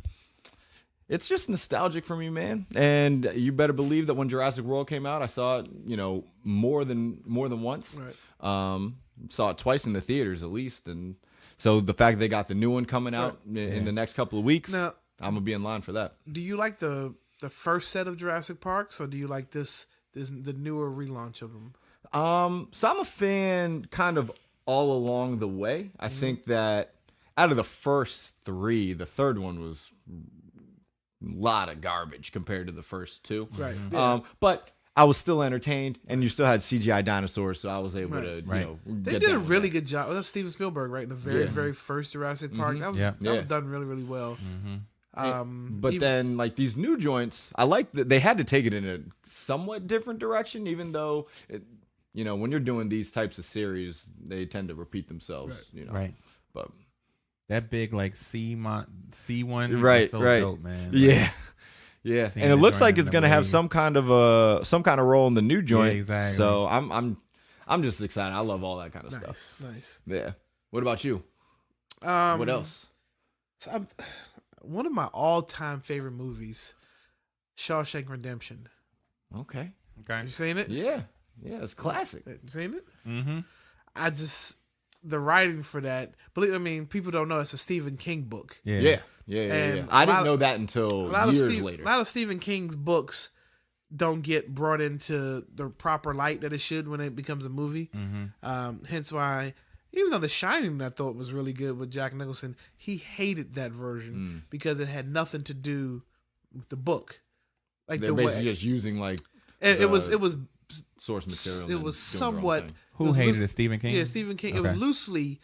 Speaker 2: it's just nostalgic for me, man. And you better believe that when Jurassic World came out, I saw it, you know, more than once.
Speaker 1: Right.
Speaker 2: Saw it twice in the theaters at least, and so the fact they got the new one coming out in the next couple of weeks,
Speaker 1: Now,
Speaker 2: I'm gonna be in line for that.
Speaker 1: do you like the first set of Jurassic Parks, or do you like the newer relaunch of them?
Speaker 2: So I'm a fan kind of all along the way. I think that out of the first three, the third one was a lot of garbage compared to the first two.
Speaker 1: Right. Yeah.
Speaker 2: But I was still entertained, and you still had CGI dinosaurs, so I was able to,
Speaker 3: Right.
Speaker 2: you know,
Speaker 1: They
Speaker 2: get
Speaker 1: did a
Speaker 2: down with
Speaker 1: really
Speaker 2: that.
Speaker 1: good job. That was Steven Spielberg, right? The very first Jurassic Park. That was
Speaker 3: Yeah.
Speaker 1: that was done really, really well.
Speaker 2: But then, like, these new joints, I like that they had to take it in a somewhat different direction, even though, you know, when you're doing these types of series, they tend to repeat themselves, you know.
Speaker 3: Right.
Speaker 2: But
Speaker 3: That big like C1
Speaker 2: Right,
Speaker 3: is so
Speaker 2: right.
Speaker 3: dope, man.
Speaker 2: yeah. Yeah,
Speaker 3: Seeing
Speaker 2: and it
Speaker 3: the
Speaker 2: looks
Speaker 3: joint
Speaker 2: like
Speaker 3: in
Speaker 2: it's
Speaker 3: the
Speaker 2: gonna have
Speaker 3: movie.
Speaker 2: some kind of role in the new joint.
Speaker 3: exactly.
Speaker 2: So I'm just excited. I love all that kind of stuff.
Speaker 1: Nice.
Speaker 2: Yeah. What about you?
Speaker 1: What
Speaker 2: What else?
Speaker 1: So one of my all-time favorite movies, Shawshank Redemption.
Speaker 2: Okay.
Speaker 3: Okay.
Speaker 1: You seen it?
Speaker 2: Yeah. Yeah, it's classic.
Speaker 1: You seen it?
Speaker 3: Mm-hmm.
Speaker 1: I just the writing for that. People don't know it's a Stephen King book.
Speaker 3: Yeah.
Speaker 2: Yeah.
Speaker 1: And
Speaker 2: I
Speaker 1: a
Speaker 2: didn't
Speaker 1: lot
Speaker 2: know
Speaker 1: of-
Speaker 2: that until years later.
Speaker 1: A lot of Stephen King's books don't get brought into the proper light that it should when it becomes a movie. Hence why, even though The Shining I thought was really good with Jack Nicholson, he hated that version because it had nothing to do with the book. Like
Speaker 2: They're
Speaker 1: the
Speaker 2: basically
Speaker 1: way
Speaker 2: just using like
Speaker 1: it was
Speaker 2: source material.
Speaker 1: it
Speaker 2: and
Speaker 1: was
Speaker 2: doing their own
Speaker 1: somewhat.
Speaker 2: thing.
Speaker 3: Who
Speaker 1: it was
Speaker 3: hated
Speaker 1: loose-
Speaker 3: it? Stephen King?
Speaker 1: Yeah, Stephen King. It was
Speaker 3: Okay.
Speaker 1: loosely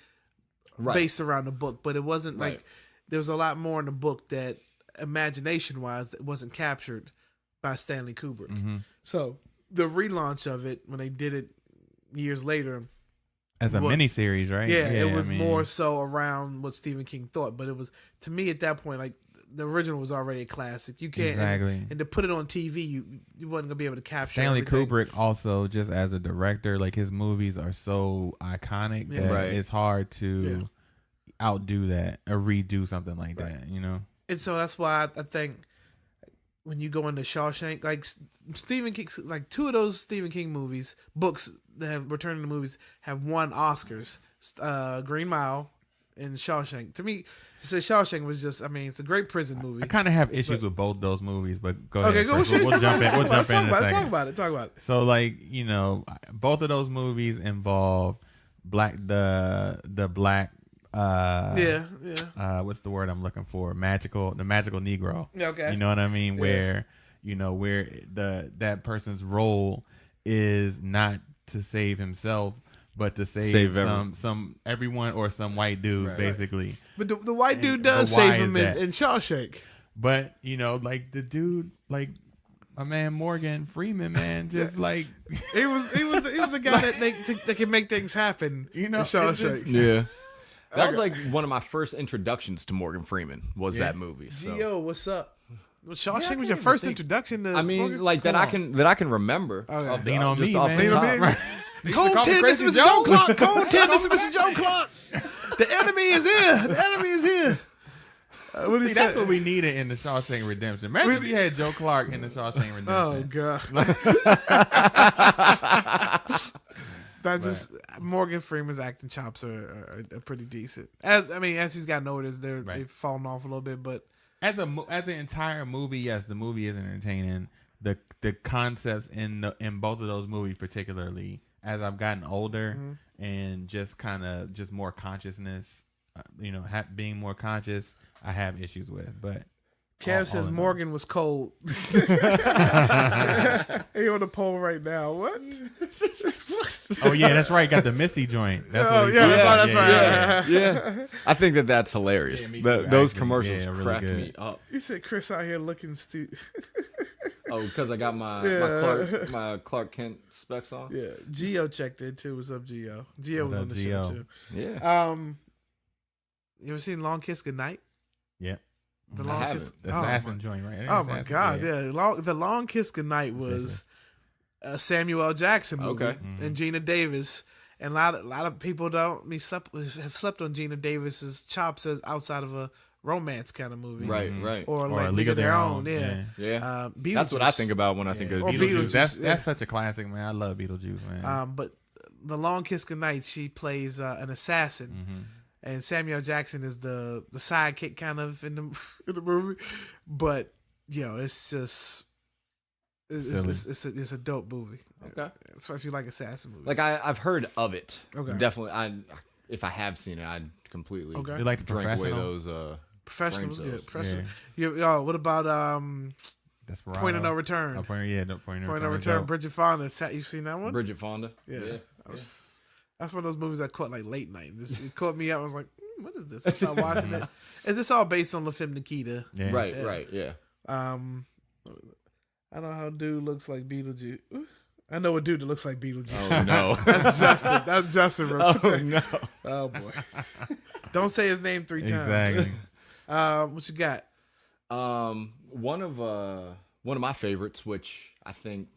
Speaker 2: Right.
Speaker 1: based around the book, but it wasn't
Speaker 2: Right.
Speaker 1: like there was a lot more in the book that imagination wise that wasn't captured by Stanley Kubrick.
Speaker 3: Mm-hmm.
Speaker 1: So the relaunch of it when they did it years later,
Speaker 3: As a
Speaker 1: What-
Speaker 3: miniseries, right?
Speaker 1: yeah, it
Speaker 3: I
Speaker 1: was
Speaker 3: mean,
Speaker 1: more so around what Stephen King thought. But it was, to me at that point, like the original was already a classic. You can't
Speaker 3: Exactly.
Speaker 1: and to put it on TV, you wasn't gonna be able to capture
Speaker 3: Stanley
Speaker 1: everything.
Speaker 3: Kubrick also, just as a director, like his movies are so iconic
Speaker 1: Yeah.
Speaker 3: that
Speaker 2: Right.
Speaker 3: it's hard to outdo that or redo something like that, you know?
Speaker 1: And so that's why I think when you go into Shawshank, like Stephen King, like two of those Stephen King books that have returned to movies have won Oscars. Green Mile in Shawshank. To me, Shawshank was just. I mean, it's a great prison movie.
Speaker 3: I kind of have issues with both those movies, but go ahead.
Speaker 1: Okay, go.
Speaker 3: We'll jump in. We'll jump in a second.
Speaker 1: Talk about it.
Speaker 3: So, like, you know, both of those movies involve the black. What's the word I'm looking for? The magical Negro.
Speaker 1: Okay.
Speaker 3: You know what I mean? Where that person's role is not to save himself, but to save everyone or some white dude, basically.
Speaker 1: But the white dude does save him in Shawshank.
Speaker 3: But like the dude, like my man Morgan Freeman, man, just like
Speaker 1: he was the guy that can make things happen. You know, in Shawshank.
Speaker 2: Yeah. That was like one of my first introductions to Morgan Freeman was that movie. So.
Speaker 1: Gio, what's up? Well, Shawshank was your first introduction to.
Speaker 2: I mean,
Speaker 1: Morgan?
Speaker 2: like that I can remember.
Speaker 1: Okay.
Speaker 3: Lean on me, man.
Speaker 1: Lean on me. Code 10, this is Mr. Joe Clark. Code 10, this is Mr. Joe Clark. The enemy is here.
Speaker 3: See, that's what we needed in the Shawshank Redemption. Imagine if you had Joe Clark in the Shawshank Redemption.
Speaker 1: Oh God. Just Morgan Freeman's acting chops are pretty decent. As he's gotten older, they've fallen off a little bit. But
Speaker 3: as an entire movie, yes, the movie is entertaining. The concepts in both of those movies, particularly as I've gotten older and just more consciousness, being more conscious, I have issues with. But
Speaker 1: Kev says Morgan was cold. He on the poll right now. What?
Speaker 3: Oh yeah, that's right. Got the Missy joint. That's what he
Speaker 1: that's right.
Speaker 2: Yeah. I think that's hilarious. Those commercials crack me up.
Speaker 1: You said Chris out here looking stupid.
Speaker 2: Oh, because I got my Clark Kent specs on.
Speaker 1: Yeah, Gio checked in too. What's up, Gio? Gio was on the show too.
Speaker 2: Yeah.
Speaker 1: You ever seen Long Kiss Goodnight?
Speaker 3: Yeah.
Speaker 1: The Long Kiss,
Speaker 3: the assassin joint, right?
Speaker 1: Oh my God, yeah. The Long Kiss Goodnight was a Samuel L. Jackson movie, and Gina Davis, and a lot of people have slept on Gina Davis's chops as outside of a romance kind of movie,
Speaker 2: right,
Speaker 1: or like League of Their Own,
Speaker 2: yeah. That's what I think about when I think of
Speaker 3: Beetlejuice. That's such a classic, man. I love Beetlejuice, man.
Speaker 1: But the Long Kiss Goodnight, she plays an assassin. And Samuel Jackson is the sidekick kind of in the movie, but it's just it's a dope movie.
Speaker 2: Okay,
Speaker 1: especially if you like assassin movies.
Speaker 2: Like I've heard of it.
Speaker 1: Okay,
Speaker 2: definitely. If I have seen it, I'd completely
Speaker 3: You like the
Speaker 2: drink away
Speaker 3: Professional?
Speaker 2: those.
Speaker 1: Professional was good. Professional.
Speaker 3: Yeah.
Speaker 1: What about
Speaker 3: Desperado.
Speaker 1: Point of No Return?
Speaker 3: Point of No
Speaker 1: Return. Bridget Fonda. You seen that one?
Speaker 2: Bridget Fonda.
Speaker 1: Yeah. That's one of those movies I caught like late night. It caught me up. I was like, what is this? I started watching it. And this all based on La Femme Nikita.
Speaker 2: Yeah. Right, yeah.
Speaker 1: I know how a dude looks like Beetlejuice. I know a dude that looks like Beetlejuice.
Speaker 2: Oh, no.
Speaker 1: That's Justin. That's Justin.
Speaker 2: Oh, no.
Speaker 1: Oh, boy. Don't say his name 3 times.
Speaker 3: Exactly.
Speaker 1: What you got?
Speaker 2: One of my favorites, which I think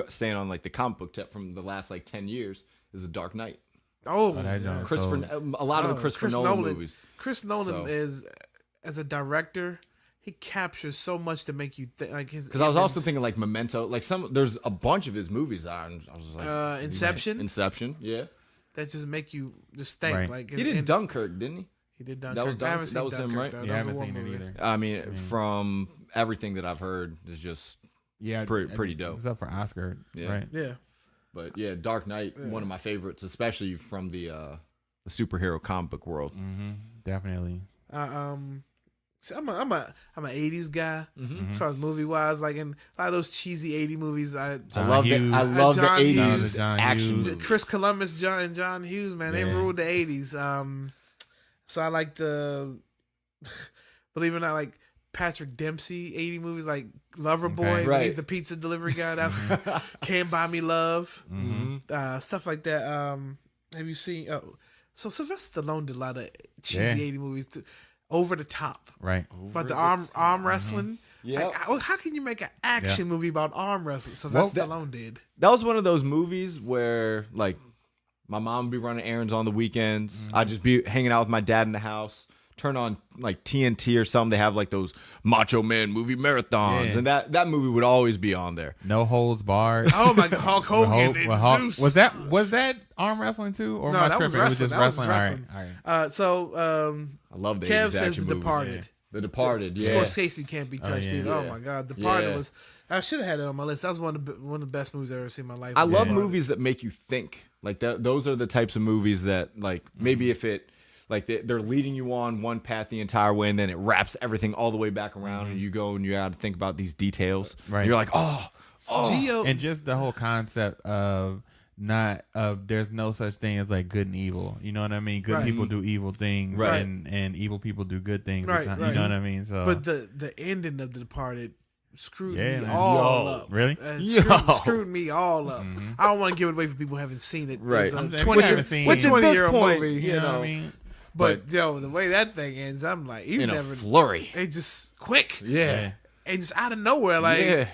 Speaker 2: staying on like the comic book tip from the last like 10 years, is The Dark Knight.
Speaker 1: Oh,
Speaker 2: a lot of the Christopher Nolan movies.
Speaker 1: Chris Nolan is, as a director, he captures so much to make you think. Like
Speaker 2: because I was also thinking like Memento. Like there's a bunch of his movies that I was like Inception, yeah.
Speaker 1: That just make you just think.
Speaker 3: Right.
Speaker 1: Like
Speaker 2: he did Dunkirk, didn't he?
Speaker 1: He did Dunkirk. That was him, right?
Speaker 3: Yeah, I haven't seen it either.
Speaker 2: I mean, from everything that I've heard, is just pretty dope.
Speaker 3: It was up for Oscar, right?
Speaker 1: Yeah.
Speaker 2: But yeah, Dark Knight, one of my favorites, especially from the superhero comic book world.
Speaker 3: Definitely.
Speaker 1: See, I'm a 80s guy as far as movie wise. Like in a lot of those cheesy 80 movies, I
Speaker 2: love the 80s action movies.
Speaker 1: Chris Columbus, and John Hughes, man, they ruled the 80s. So I like believe it or not, like Patrick Dempsey 80 movies, like Loverboy, when he's the pizza delivery guy. That Can't Buy Me Love, stuff like that. Have you seen? So Sylvester Stallone did a lot of cheesy 80 movies too. Over the top,
Speaker 3: right?
Speaker 1: But the arm wrestling,
Speaker 2: yeah.
Speaker 1: Like, how can you make an action movie about arm wrestling? Sylvester Stallone did.
Speaker 2: That was one of those movies where, like, my mom would be running errands on the weekends. I'd just be hanging out with my dad in the house, turn on like TNT or something, they have like those Macho Man movie marathons, and that movie would always be on there.
Speaker 3: No holds barred.
Speaker 1: Oh my God, Hulk Hogan and Zeus.
Speaker 3: Was that arm wrestling too, or
Speaker 1: no,
Speaker 3: am I
Speaker 1: that
Speaker 3: tripping?
Speaker 1: was wrestling.
Speaker 3: It was just wrestling.
Speaker 1: All right. So
Speaker 2: I love the
Speaker 1: Kev
Speaker 2: 80s
Speaker 1: says
Speaker 2: action
Speaker 1: The
Speaker 2: movies.
Speaker 1: Departed.
Speaker 2: The Departed, yeah.
Speaker 1: Scorsese can't be touched
Speaker 3: yeah.
Speaker 1: either. Oh
Speaker 2: Yeah.
Speaker 1: my God, Departed
Speaker 2: Yeah.
Speaker 1: was. I should have had it on my list. That was one of the best movies I've ever seen in my life.
Speaker 2: I love
Speaker 1: Departed.
Speaker 2: movies that make you think. Like those are the types of movies that like maybe if it like they're leading you on one path the entire way and then it wraps everything all the way back around and you go and you got to think about these details.
Speaker 3: Right.
Speaker 2: You're like, oh.
Speaker 1: Gio,
Speaker 3: And just the whole concept of there's no such thing as like good and evil. You know what I mean? Good
Speaker 1: Right.
Speaker 3: people do evil things,
Speaker 2: Right.
Speaker 3: and evil people do good things.
Speaker 1: Right,
Speaker 3: You
Speaker 1: right.
Speaker 3: know what I mean? So,
Speaker 1: but the ending of The Departed screwed
Speaker 3: Yeah,
Speaker 1: me
Speaker 3: man.
Speaker 1: all
Speaker 2: Yo.
Speaker 1: up.
Speaker 3: Really?
Speaker 1: Screwed me all up. I don't want to give it away for people who haven't seen it.
Speaker 2: Right.
Speaker 1: It's a
Speaker 3: I'm saying,
Speaker 1: 20
Speaker 3: we haven't seen
Speaker 1: which
Speaker 3: it.
Speaker 1: 20-year-old
Speaker 2: point,
Speaker 1: movie.
Speaker 3: you know what I mean?
Speaker 1: But yo, the way that thing ends, I'm like, you
Speaker 2: in
Speaker 1: never.
Speaker 2: a flurry.
Speaker 1: It just quick
Speaker 2: Yeah.
Speaker 1: and just out of nowhere, like
Speaker 2: Yeah.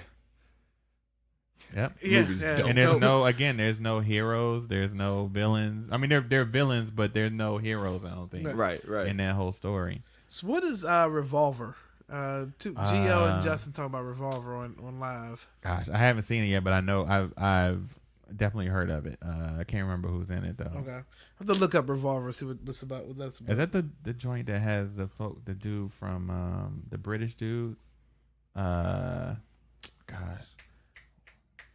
Speaker 3: Yep.
Speaker 1: yeah,
Speaker 2: Movie's
Speaker 1: yeah.
Speaker 2: dope.
Speaker 3: And there's
Speaker 1: Dope.
Speaker 3: there's no heroes, there's no villains. I mean, they're villains, but there's no heroes. I don't think
Speaker 2: Right, right.
Speaker 3: in that whole story.
Speaker 1: So what is Revolver? Gio and Justin talking about Revolver on live.
Speaker 3: Gosh, I haven't seen it yet, but I know I've definitely heard of it. I can't remember who's in it though.
Speaker 1: Okay, I have to look up Revolver, see what's about. What that's about.
Speaker 3: Is that the joint that has the dude from the British dude? Gosh,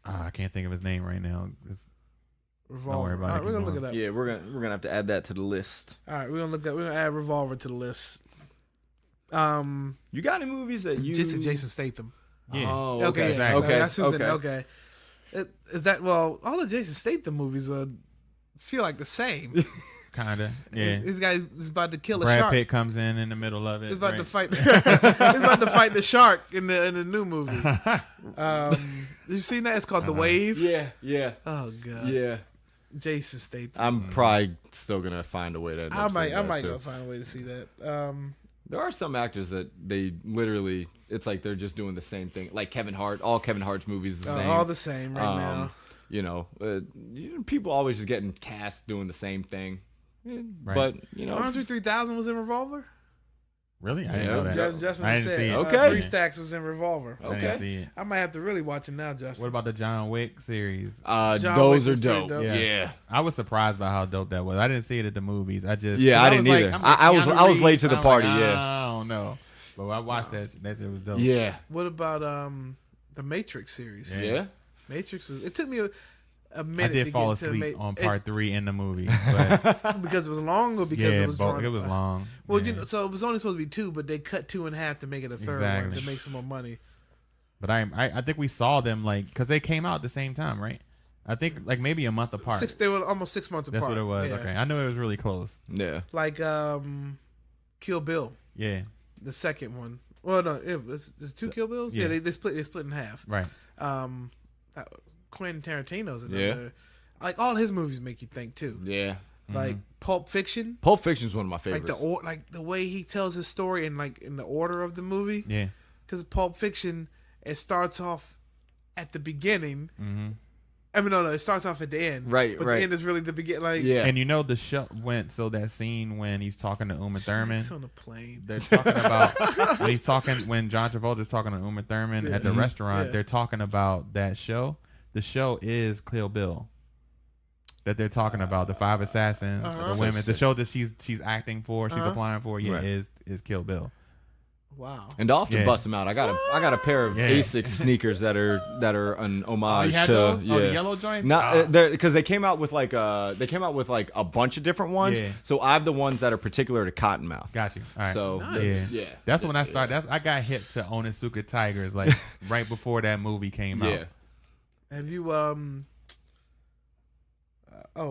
Speaker 3: I can't think of his name right now.
Speaker 1: Revolver?
Speaker 3: Don't worry about
Speaker 1: All
Speaker 3: it,
Speaker 1: right, we're
Speaker 3: keep
Speaker 1: gonna look
Speaker 3: going.
Speaker 1: it up.
Speaker 2: Yeah, we're gonna have to add that to the list.
Speaker 1: All right, we're gonna add Revolver to the list.
Speaker 2: You got any movies that you
Speaker 1: Jason Statham.
Speaker 3: Yeah.
Speaker 2: Oh,
Speaker 1: Okay,
Speaker 2: okay.
Speaker 1: yeah,
Speaker 3: exactly.
Speaker 2: Okay.
Speaker 1: That's who's in it.
Speaker 2: Okay.
Speaker 1: Okay. Is that all the Jason Statham movies feel like the same?
Speaker 3: Kinda. Yeah.
Speaker 1: This guy is about to kill a
Speaker 3: Brad
Speaker 1: shark.
Speaker 3: Pitt comes in the middle of it.
Speaker 1: He's about
Speaker 3: right?
Speaker 1: to fight. He's about to fight the shark in the new movie. You seen that? It's called The Wave.
Speaker 2: Yeah, yeah,
Speaker 1: Oh God.
Speaker 2: yeah.
Speaker 1: Jason Statham.
Speaker 2: I'm probably still gonna find a way to.
Speaker 1: I might go find a way to see that.
Speaker 2: There are some actors that they literally, it's like they're just doing the same thing. Like Kevin Hart, all Kevin Hart's movies are the same.
Speaker 1: All the same right now.
Speaker 2: You know, people always just getting cast doing the same thing. But you know,
Speaker 1: Andre 3000 was in Revolver.
Speaker 3: Really? I didn't
Speaker 2: Yeah.
Speaker 3: know that.
Speaker 1: Justin
Speaker 3: I didn't
Speaker 1: said,
Speaker 3: see it.
Speaker 2: Okay.
Speaker 1: Three Stacks was in Revolver.
Speaker 3: I didn't see it.
Speaker 1: I might have to really watch it now, Justin.
Speaker 3: What about the John Wick series?
Speaker 1: John
Speaker 2: those
Speaker 1: Wick
Speaker 2: are
Speaker 1: was pretty
Speaker 2: dope.
Speaker 1: dope.
Speaker 2: Yeah.
Speaker 3: I was surprised by how dope that was. I didn't see it at the movies. I didn't
Speaker 2: either. I was late to the party. Yeah.
Speaker 3: I don't know, but I watched that. That shit was dope.
Speaker 2: Yeah.
Speaker 1: What about the Matrix series?
Speaker 2: Yeah.
Speaker 1: Matrix was. It took me a
Speaker 3: I
Speaker 1: minute.
Speaker 3: did
Speaker 1: to
Speaker 3: fall
Speaker 1: get to
Speaker 3: asleep on part 3 in the movie, but
Speaker 1: because it was long or because
Speaker 3: yeah,
Speaker 1: it was drawn.
Speaker 3: it was long.
Speaker 1: Well,
Speaker 3: yeah.
Speaker 1: you know, so it was only supposed to be 2, but they cut 2 in half to make it a third one
Speaker 3: Exactly.
Speaker 1: to make some more money.
Speaker 3: But I think we saw them like because they came out at the same time, right? I think like maybe a month apart.
Speaker 1: They were almost 6 months apart.
Speaker 3: That's what it was.
Speaker 1: Yeah.
Speaker 3: Okay, I knew it was really close.
Speaker 2: Yeah.
Speaker 1: Like Kill Bill,
Speaker 3: Yeah,
Speaker 1: the second one. Well, no, it's 2 Kill Bills. Yeah,
Speaker 3: Yeah.
Speaker 1: they split in half.
Speaker 3: right.
Speaker 1: Quentin Tarantino's another.
Speaker 2: Yeah.
Speaker 1: Like all his movies make you think too.
Speaker 2: Yeah.
Speaker 1: Like Pulp Fiction.
Speaker 2: Pulp Fiction is one of my
Speaker 1: Like
Speaker 2: favorites.
Speaker 1: the way he tells his story and like in the order of the movie.
Speaker 3: Yeah.
Speaker 1: Because Pulp Fiction, it starts off at the beginning.
Speaker 3: Mm-hmm.
Speaker 1: I mean, no, it starts off at the end.
Speaker 2: Right,
Speaker 1: but
Speaker 2: right.
Speaker 1: the end is really the beginning. Like,
Speaker 2: Yeah.
Speaker 3: And you know the show went so that scene when he's talking to Uma Thurman.
Speaker 1: snakes on a plane.
Speaker 3: They're talking about when John Travolta's talking to Uma Thurman at the restaurant.
Speaker 1: Yeah.
Speaker 3: They're talking about that show. The show is Kill Bill. That they're talking about the 5 assassins, the women. The show that she's acting for, she's applying for. Yeah,
Speaker 2: Right.
Speaker 3: is Kill Bill.
Speaker 1: Wow.
Speaker 2: And to often
Speaker 3: Yeah.
Speaker 2: bust them out. I got a pair of
Speaker 3: Yeah.
Speaker 2: Asics sneakers that are an homage
Speaker 3: you had
Speaker 2: to
Speaker 3: those?
Speaker 2: yeah.
Speaker 3: Oh, the yellow joints.
Speaker 2: Not because they came out with like a bunch of different ones.
Speaker 3: Yeah.
Speaker 2: So I have the ones that are particular to Cottonmouth.
Speaker 3: Got you. All right.
Speaker 2: So
Speaker 1: Nice.
Speaker 3: yeah,
Speaker 2: yeah.
Speaker 3: that's when I started. I got hip to Onitsuka Tigers like right before that movie came out.
Speaker 2: Yeah.
Speaker 1: Have you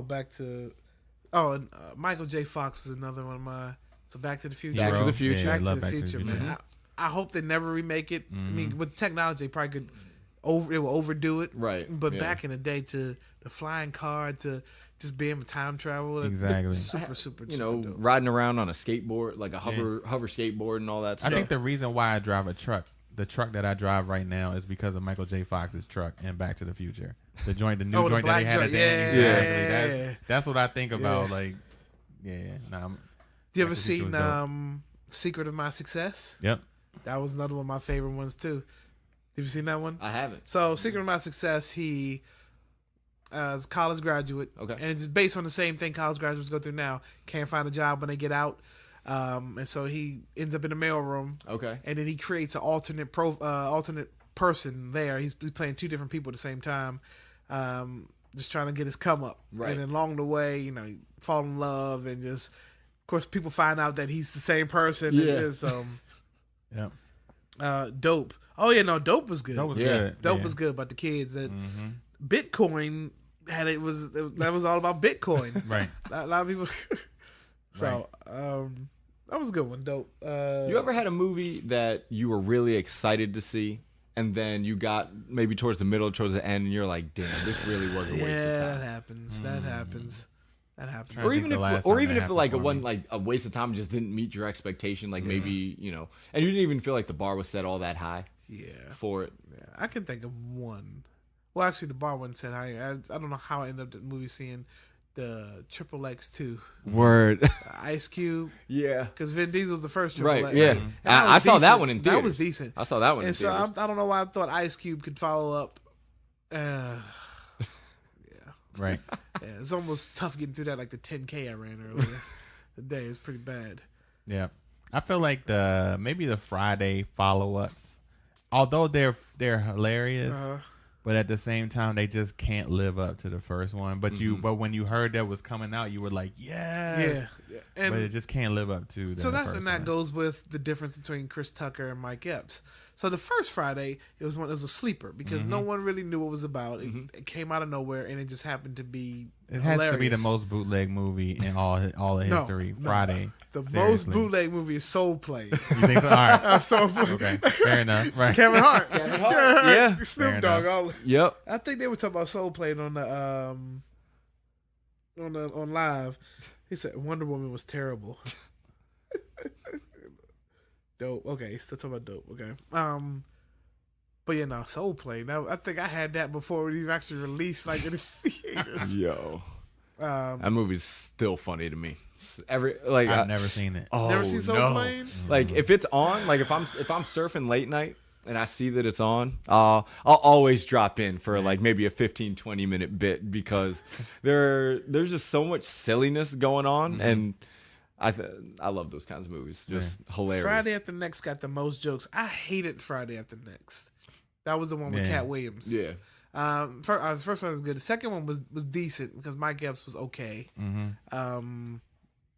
Speaker 1: back to and Michael J. Fox was another one of my. So Back to the Future.
Speaker 2: Back to
Speaker 3: Bro.
Speaker 2: the Future.
Speaker 3: Yeah, I
Speaker 1: Back to
Speaker 3: love
Speaker 1: the Future, man. I hope they never remake it. I mean, with technology, they probably could it will overdo it.
Speaker 2: Right,
Speaker 1: But
Speaker 2: yeah.
Speaker 1: back in the day, to the flying car, to just being a time travel,
Speaker 3: Exactly.
Speaker 1: super
Speaker 2: You know,
Speaker 1: dope.
Speaker 2: riding around on a skateboard, like a hover skateboard and all that
Speaker 3: I
Speaker 2: stuff.
Speaker 3: think the reason why I drive a truck, the truck that I drive right now, is because of Michael J. Fox's truck and Back to the Future. The new
Speaker 1: the
Speaker 3: joint that
Speaker 1: black
Speaker 3: he had at
Speaker 1: joint.
Speaker 3: the end.
Speaker 1: Yeah.
Speaker 3: Exactly. That's what I think about.
Speaker 1: Yeah.
Speaker 3: Like, yeah. Nah,
Speaker 1: You ever seen Secret of My Success?
Speaker 3: Yep.
Speaker 1: That was another one of my favorite ones too. Have you seen that one?
Speaker 2: I haven't.
Speaker 1: So Secret of My Success, he is a college graduate.
Speaker 2: Okay.
Speaker 1: And it's based on the same thing college graduates go through now. Can't find a job when they get out. And so he ends up in the mailroom.
Speaker 2: Okay.
Speaker 1: And then he creates an alternate person there. He's playing two different people at the same time. Just trying to get his come up.
Speaker 2: Right.
Speaker 1: And then along the way, he fall in love and just, of course, people find out that he's the same person.
Speaker 2: Yeah.
Speaker 1: It's,
Speaker 3: Yeah.
Speaker 1: Dope. Oh yeah, no, Dope was good.
Speaker 3: That was good.
Speaker 1: Dope
Speaker 3: Yeah.
Speaker 1: was good about the kids. That Bitcoin that was all about Bitcoin.
Speaker 3: Right.
Speaker 1: A lot of people. So that was a good one. Dope.
Speaker 2: You ever had a movie that you were really excited to see, and then you got maybe towards the middle, towards the end, and you're like, "Damn, this really was a waste of time."
Speaker 1: that happens. That happens.
Speaker 3: Trying
Speaker 2: Or
Speaker 3: to
Speaker 2: even
Speaker 3: think the last
Speaker 2: if, or
Speaker 3: time
Speaker 2: even
Speaker 3: that
Speaker 2: if like it
Speaker 3: happened for
Speaker 2: wasn't
Speaker 3: me.
Speaker 2: like a waste of time, it just didn't meet your expectation. Like maybe and you didn't even feel like the bar was set all that high
Speaker 1: Yeah.
Speaker 2: for it.
Speaker 1: Yeah. I can think of one. Well, actually, the bar wasn't said high. I don't know how I ended up the movie seeing the XXX2
Speaker 2: Word.
Speaker 1: Ice Cube.
Speaker 2: Yeah.
Speaker 1: Because Vin Diesel was the first XXX.
Speaker 2: Right. Yeah.
Speaker 1: That
Speaker 2: I
Speaker 1: was
Speaker 2: saw that
Speaker 1: decent.
Speaker 2: one in theaters.
Speaker 1: That was decent.
Speaker 2: I saw that one in
Speaker 1: And so
Speaker 2: theaters.
Speaker 1: I don't know why I thought Ice Cube could follow up.
Speaker 3: Right.
Speaker 1: Yeah, it's almost tough getting through that, like the 10K I ran earlier today. It's pretty bad.
Speaker 3: Yeah. I feel like maybe the Friday follow-ups, although they're hilarious, but at the same time they just can't live up to the first one. But but when you heard that was coming out, you were like, yes.
Speaker 1: Yeah. And
Speaker 3: But it just can't live up to
Speaker 1: so
Speaker 3: first
Speaker 1: that
Speaker 3: one.
Speaker 1: goes with the difference between Chris Tucker and Mike Epps. So the first Friday, it was a sleeper because no one really knew what it was about. It came out of nowhere, and it just happened to be
Speaker 3: It has
Speaker 1: hilarious.
Speaker 3: to be the most bootleg movie in all of history.
Speaker 1: No.
Speaker 3: Friday.
Speaker 1: The
Speaker 3: Seriously.
Speaker 1: most bootleg movie is Soul Plane.
Speaker 3: You think so? All right.
Speaker 1: Soul Plane.
Speaker 3: Okay. Fair enough. Right.
Speaker 1: Kevin Hart.
Speaker 2: Yeah.
Speaker 1: Snoop
Speaker 3: Fair
Speaker 1: Dogg.
Speaker 3: enough.
Speaker 2: Yep.
Speaker 1: I think they were talking about Soul Plane on the on live. He said Wonder Woman was terrible. Dope. Okay, still talking about Dope. Okay. But yeah, no, Soul Plane. I think I had that before it even actually released, like in the theaters.
Speaker 2: Yo. That movie's still funny to me.
Speaker 3: I've never seen it.
Speaker 2: Oh,
Speaker 1: Never seen Soul Plane?
Speaker 2: Like if it's on, like if I'm surfing late night and I see that it's on, I'll always drop in for like maybe a 15-20 minute bit because there's just so much silliness going on and I love those kinds of movies. Just hilarious.
Speaker 1: Friday After Next got the most jokes. I hated Friday After Next. That was the one with Cat Williams.
Speaker 2: Yeah.
Speaker 1: First one was good. The second one was decent because Mike Epps was okay.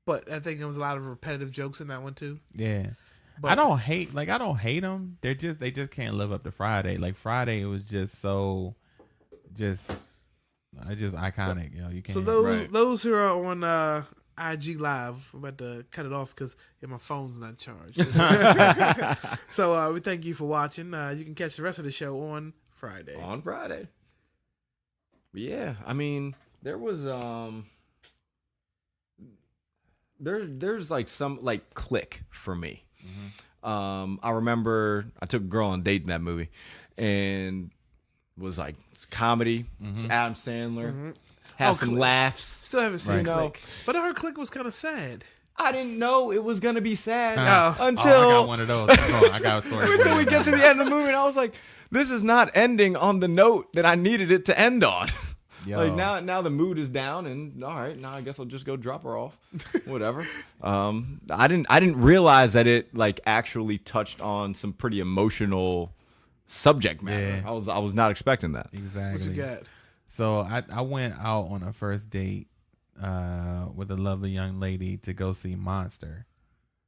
Speaker 1: But I think there was a lot of repetitive jokes in that one too.
Speaker 3: Yeah.
Speaker 1: But
Speaker 3: I don't hate them. They just can't live up to Friday. Like Friday, it was just so, just iconic. You can't.
Speaker 1: So those who are on IG Live, I'm about to cut it off because my phone's not charged. So we thank you for watching. You can catch the rest of the show on Friday.
Speaker 2: On Friday. Yeah, I mean, there was there's like some like click for me. I remember I took a girl on a date in that movie, and was like it's comedy. It's Adam Sandler. Have some
Speaker 1: Click.
Speaker 2: laughs.
Speaker 1: Still haven't seen
Speaker 3: Right.
Speaker 1: Click, but her Click was kind of sad.
Speaker 2: I didn't know it was gonna be sad
Speaker 1: Oh.
Speaker 2: until
Speaker 3: I got one of those. I got a story.
Speaker 2: so we get to the end of the movie, and I was like, "This is not ending on the note that I needed it to end on."
Speaker 3: Yo.
Speaker 2: Like now the mood is down, and all right, now I guess I'll just go drop her off, whatever. I didn't realize that it like actually touched on some pretty emotional subject matter.
Speaker 3: Yeah.
Speaker 2: I was not expecting that.
Speaker 3: Exactly.
Speaker 1: What you got?
Speaker 3: So I went out on a first date with a lovely young lady to go see Monster.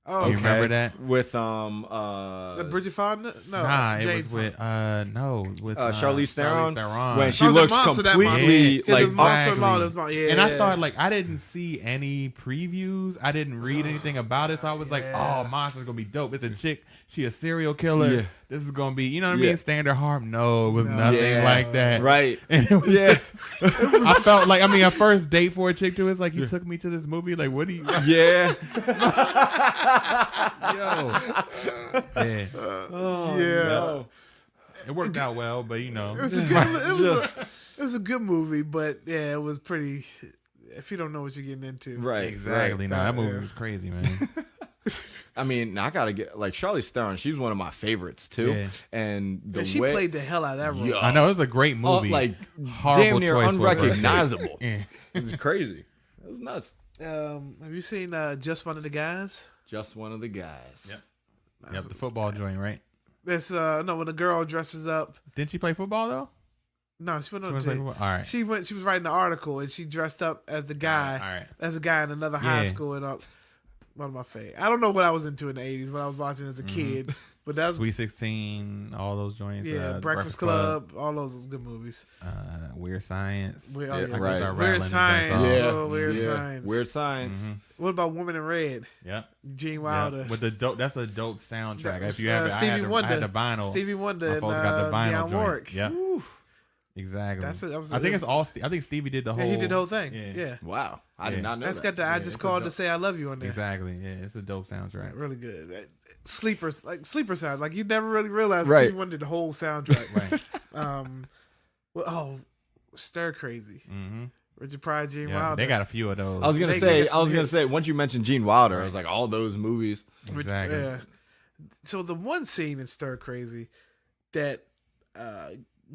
Speaker 1: Oh,
Speaker 3: You remember that?
Speaker 2: With
Speaker 1: Bridget Fonda? No,
Speaker 3: Nah, it
Speaker 1: Jane
Speaker 3: was with
Speaker 2: Charlize Theron
Speaker 3: Theron.
Speaker 2: when she
Speaker 1: Oh, the
Speaker 2: looks
Speaker 1: monster, that
Speaker 2: completely
Speaker 1: monster. Yeah,
Speaker 2: like
Speaker 1: the monster
Speaker 3: exactly.
Speaker 1: law, that's my- yeah,
Speaker 3: and I
Speaker 1: yeah.
Speaker 3: thought like I didn't see any previews. I didn't read anything about it, so I was like, "Oh, Monster's gonna be dope." It's a chick. She a serial killer.
Speaker 2: Yeah.
Speaker 3: This is gonna be, you know what I
Speaker 2: Yeah.
Speaker 3: mean? Standard horror. No, it was nothing
Speaker 2: Yeah.
Speaker 3: like that.
Speaker 2: right.
Speaker 3: And it was
Speaker 2: Yeah.
Speaker 3: just, I felt like, I mean, a first date for a chick too. It's like, you took me to this movie. Like, what do you?
Speaker 2: Yeah.
Speaker 3: Yo. Yeah.
Speaker 1: Yeah.
Speaker 3: It worked out well, but you know.
Speaker 1: It was a good. It was a good movie, but yeah, it was pretty. Yeah, if you don't know what you're getting into.
Speaker 2: Right.
Speaker 3: Exactly.
Speaker 2: Right.
Speaker 3: No, that movie was crazy, man.
Speaker 2: I mean, I gotta get like Charlize Theron. She's one of my favorites too,
Speaker 3: Yeah.
Speaker 2: and
Speaker 1: She played the hell out of that role.
Speaker 2: Yo.
Speaker 3: I know it was a great movie.
Speaker 2: like
Speaker 3: Horrible
Speaker 2: damn near
Speaker 3: choice for her.
Speaker 2: unrecognizable.
Speaker 3: Yeah.
Speaker 2: It was crazy. It was nuts.
Speaker 1: Have you seen Just One of the Guys?
Speaker 2: Just one of the guys.
Speaker 3: Yep, the football joint, right?
Speaker 1: That's no, when the girl dresses up.
Speaker 3: Didn't she play football though?
Speaker 1: No, she went
Speaker 3: She
Speaker 1: on
Speaker 3: was
Speaker 1: to
Speaker 3: play football? All right.
Speaker 1: She was writing an article and she dressed up as the guy,
Speaker 3: All right.
Speaker 1: as a guy in another high
Speaker 3: Yeah.
Speaker 1: school. And one of my favorite. I don't know what I was into in the 80s when I was watching as a kid, but that was
Speaker 3: Sweet 16, all those joints.
Speaker 1: Breakfast Club, all those was good movies.
Speaker 3: Weird Science.
Speaker 1: Weird,
Speaker 2: Yeah,
Speaker 1: oh, yeah,
Speaker 2: right.
Speaker 3: Start
Speaker 1: Weird
Speaker 3: rattling
Speaker 1: Science.
Speaker 3: the joints off.
Speaker 1: Oh, Weird Science.
Speaker 2: Weird Science.
Speaker 1: What about Woman in Red?
Speaker 3: Yep.
Speaker 1: Gene Wilder.
Speaker 3: With the dope, that's a dope soundtrack.
Speaker 1: That was,
Speaker 3: If you have it,
Speaker 1: Stevie
Speaker 3: I
Speaker 1: Wonder.
Speaker 3: had the vinyl.
Speaker 1: Stevie Wonder
Speaker 3: My
Speaker 1: and
Speaker 3: folks got the vinyl
Speaker 1: Dionne
Speaker 3: joint.
Speaker 1: Warwick.
Speaker 3: Yeah.
Speaker 1: Woo.
Speaker 3: Exactly.
Speaker 1: That was
Speaker 3: I think it's all. I think Stevie did the whole.
Speaker 1: Yeah, he did the whole thing. Yeah.
Speaker 2: Wow, I did
Speaker 3: Yeah.
Speaker 2: not know
Speaker 1: That's
Speaker 2: that.
Speaker 1: got the I just called to say I love you on there.
Speaker 3: Exactly. Yeah, it's a dope soundtrack.
Speaker 1: Really good. Sleeper sound. Like you never really realized
Speaker 2: Right.
Speaker 1: Stevie Wonder did the whole soundtrack.
Speaker 3: Right.
Speaker 1: Stir Crazy.
Speaker 3: Mm-hmm.
Speaker 1: Richard Pryor, Gene
Speaker 3: Yeah,
Speaker 1: Wilder.
Speaker 3: they got a few of those.
Speaker 2: I was gonna
Speaker 1: They got
Speaker 2: say.
Speaker 1: hits.
Speaker 2: Once you mentioned Gene Wilder, I was like, all those movies.
Speaker 3: Exactly.
Speaker 1: Yeah. So the one scene in Stir Crazy that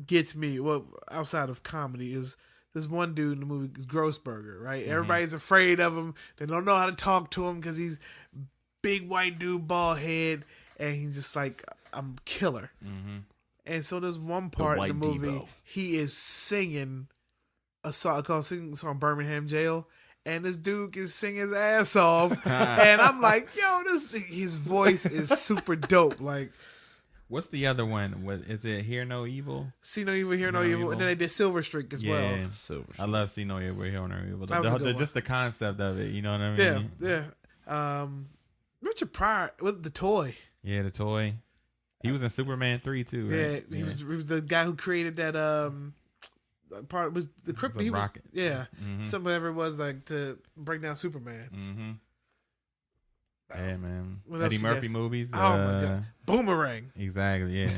Speaker 1: gets me, well, outside of comedy, is this one dude in the movie, Grossberger, right? Everybody's afraid of him. They don't know how to talk to him because he's big white dude, bald head, and he's just like, I'm killer.
Speaker 3: Mm-hmm.
Speaker 1: And so there's one part in the
Speaker 2: white
Speaker 1: movie,
Speaker 2: Devo.
Speaker 1: he is singing a song called song Birmingham Jail. And this dude can sing his ass off. And I'm like, yo, his voice is super dope. Like,
Speaker 3: What's the other one? Is it Hear No Evil?
Speaker 1: See No Evil, Hear No Evil. And then they did Silver Streak as well.
Speaker 3: I love See No Evil, Hear No Evil.
Speaker 1: That was a good one.
Speaker 3: Just the concept of it, you know what I mean?
Speaker 1: Yeah. Richard Pryor with The Toy.
Speaker 3: Yeah, The Toy. He was in Superman 3 too, right?
Speaker 1: Yeah, he was the guy who created that part was the crypt.
Speaker 3: It was a rocket.
Speaker 1: Yeah,
Speaker 3: Mhm.
Speaker 1: whatever it was like to break down Superman.
Speaker 3: Mm-hmm. Yeah, man.
Speaker 1: What
Speaker 3: Eddie
Speaker 1: else you
Speaker 3: Murphy
Speaker 1: guys-
Speaker 3: movies.
Speaker 1: Oh my god, Boomerang.
Speaker 3: Exactly. Yeah.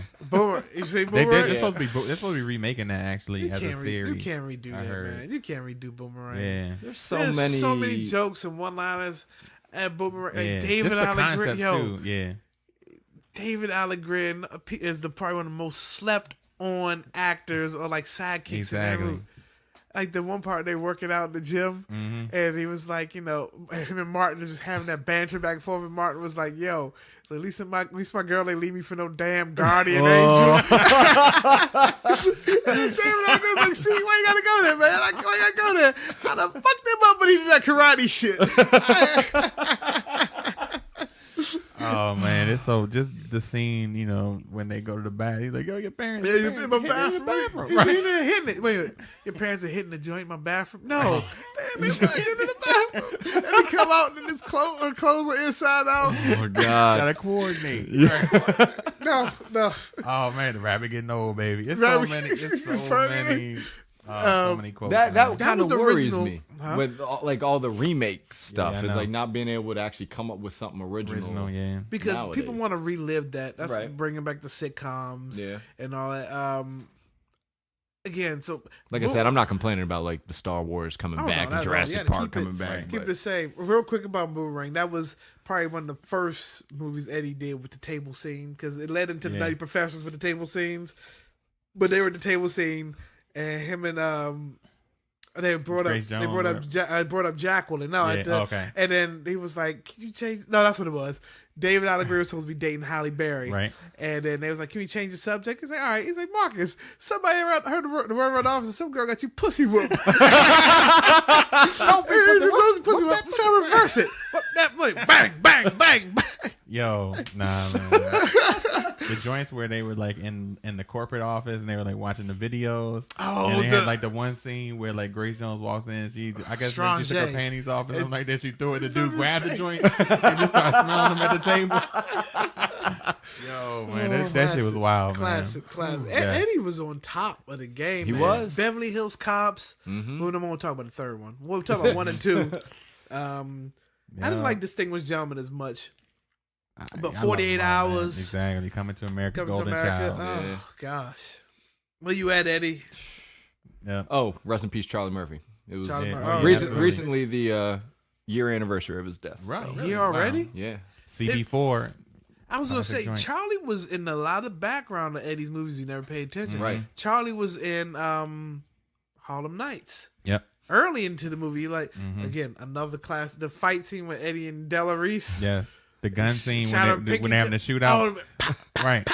Speaker 1: You see
Speaker 3: They're
Speaker 1: Boomerang?
Speaker 3: supposed to be remaking that actually as a series.
Speaker 1: You can't redo
Speaker 3: I
Speaker 1: that,
Speaker 3: heard.
Speaker 1: man. You can't redo Boomerang.
Speaker 3: Yeah.
Speaker 2: There's
Speaker 1: so many jokes and one-liners at Boomerang.
Speaker 3: Yeah.
Speaker 1: Like David
Speaker 3: Just the
Speaker 1: Allen
Speaker 3: concept
Speaker 1: Green,
Speaker 3: too. Yeah.
Speaker 1: David Allen Green is probably one of the most slept-on actors or like sidekicks in that
Speaker 3: Exactly.
Speaker 1: movie. Like the one part they working out in the gym,
Speaker 3: Mm-hmm.
Speaker 1: and he was like, him and Martin was just having that banter back and forth. And Martin was like, "Yo, so at least my girl ain't leave me for no damn guardian angel." And David Allen Green was like, "See, why you gotta go there, man? Why you gotta go there? I done fucked him up, but he did that karate shit."
Speaker 3: Oh man, it's so just the scene, when they go to the bath. He's like, "Yo, your parents."
Speaker 1: Yeah, you in my
Speaker 3: hit
Speaker 1: bathroom.
Speaker 3: bathroom.
Speaker 1: Right. Hitting it. Wait, your parents are hitting the joint in my bathroom? No. Damn, they fucking in the bathroom. And they come out and his clothes are inside out.
Speaker 2: Oh my god.
Speaker 3: Gotta coordinate.
Speaker 1: No.
Speaker 3: Oh man, the rabbit getting old, baby. It's
Speaker 1: Rabbit-
Speaker 3: so many. It's so
Speaker 1: funny.
Speaker 3: many. So many quotes.
Speaker 2: That
Speaker 3: man.
Speaker 2: kind
Speaker 1: was
Speaker 2: of
Speaker 1: the
Speaker 2: worries
Speaker 1: original,
Speaker 2: me
Speaker 1: huh?
Speaker 2: with all the remake stuff.
Speaker 3: I
Speaker 2: It's
Speaker 3: know.
Speaker 2: like not being able to actually come up with something
Speaker 3: original, yeah.
Speaker 1: Because
Speaker 2: Nowadays.
Speaker 1: people want to relive that. That's
Speaker 2: Right.
Speaker 1: bringing back the sitcoms
Speaker 2: Yeah.
Speaker 1: and all that. Again, so
Speaker 2: Like I said, I'm not complaining about like the Star Wars coming
Speaker 1: Oh,
Speaker 2: back
Speaker 1: no, not
Speaker 2: and
Speaker 1: at all.
Speaker 2: Jurassic
Speaker 1: You gotta
Speaker 2: Park
Speaker 1: keep
Speaker 2: coming
Speaker 1: it-
Speaker 2: back.
Speaker 1: keep it the same. Real quick about Boomerang. That was probably one of the first movies Eddie did with the table scene because it led into the
Speaker 3: Yeah.
Speaker 1: Nutty Professors with the table scenes. But they were at the table scene, and him and they brought
Speaker 3: Grace
Speaker 1: up
Speaker 3: Jones,
Speaker 1: brought up Jacqueline. No,
Speaker 3: Yeah,
Speaker 1: at the,
Speaker 3: okay.
Speaker 1: And then he was like, "Can you change?" No, that's what it was. David Allen Greer was supposed to be dating Halle Berry,
Speaker 3: Right.
Speaker 1: And then they was like, "Can we change the subject?" He's like, "All right." He's like, "Marcus, somebody heard the word around the office. And some girl got you pussy whooped." Pussy whooped. I'm trying to reverse it. What that? Bang, bang, bang, bang.
Speaker 3: Yo, nah, man. The joints where they were like in the corporate office and they were like watching the videos.
Speaker 1: Oh,
Speaker 3: and they had like the one scene where like Grace Jones walks in. I guess
Speaker 1: Strong
Speaker 3: when she took her
Speaker 1: J.
Speaker 3: panties off and something like that. She threw it. The dude grabbed the joint and just started smelling them at the table. Yo, man, that shit was wild,
Speaker 1: Classic.
Speaker 3: man.
Speaker 1: Yes. Eddie was on top of the game.
Speaker 2: He
Speaker 1: man.
Speaker 2: was.
Speaker 1: Beverly Hills Cops.
Speaker 2: Mhm.
Speaker 1: Well, no, we won't talk about the third one. We'll talk about 1 and 2. I didn't like Distinguished Gentlemen as much. But
Speaker 3: I
Speaker 1: 48
Speaker 3: love them all, man.
Speaker 1: hours.
Speaker 3: Exactly. Coming to America,
Speaker 1: Coming
Speaker 3: Golden
Speaker 1: to America.
Speaker 3: Child.
Speaker 1: Oh, gosh. Where you at, Eddie?
Speaker 3: Yeah.
Speaker 2: Oh, rest in peace, Charlie Murphy. It was recently the year anniversary of his death.
Speaker 3: Right.
Speaker 1: A year already?
Speaker 2: Wow. Yeah.
Speaker 3: CB4.
Speaker 1: I was gonna say Charlie was in a lot of background of Eddie's movies. You never paid attention.
Speaker 2: Right.
Speaker 1: Charlie was in Harlem Nights.
Speaker 3: Yep.
Speaker 1: Early into the movie, again, another class. The fight scene with Eddie and Della Reese.
Speaker 3: Yes. The gun scene when they're having the shootout. Right.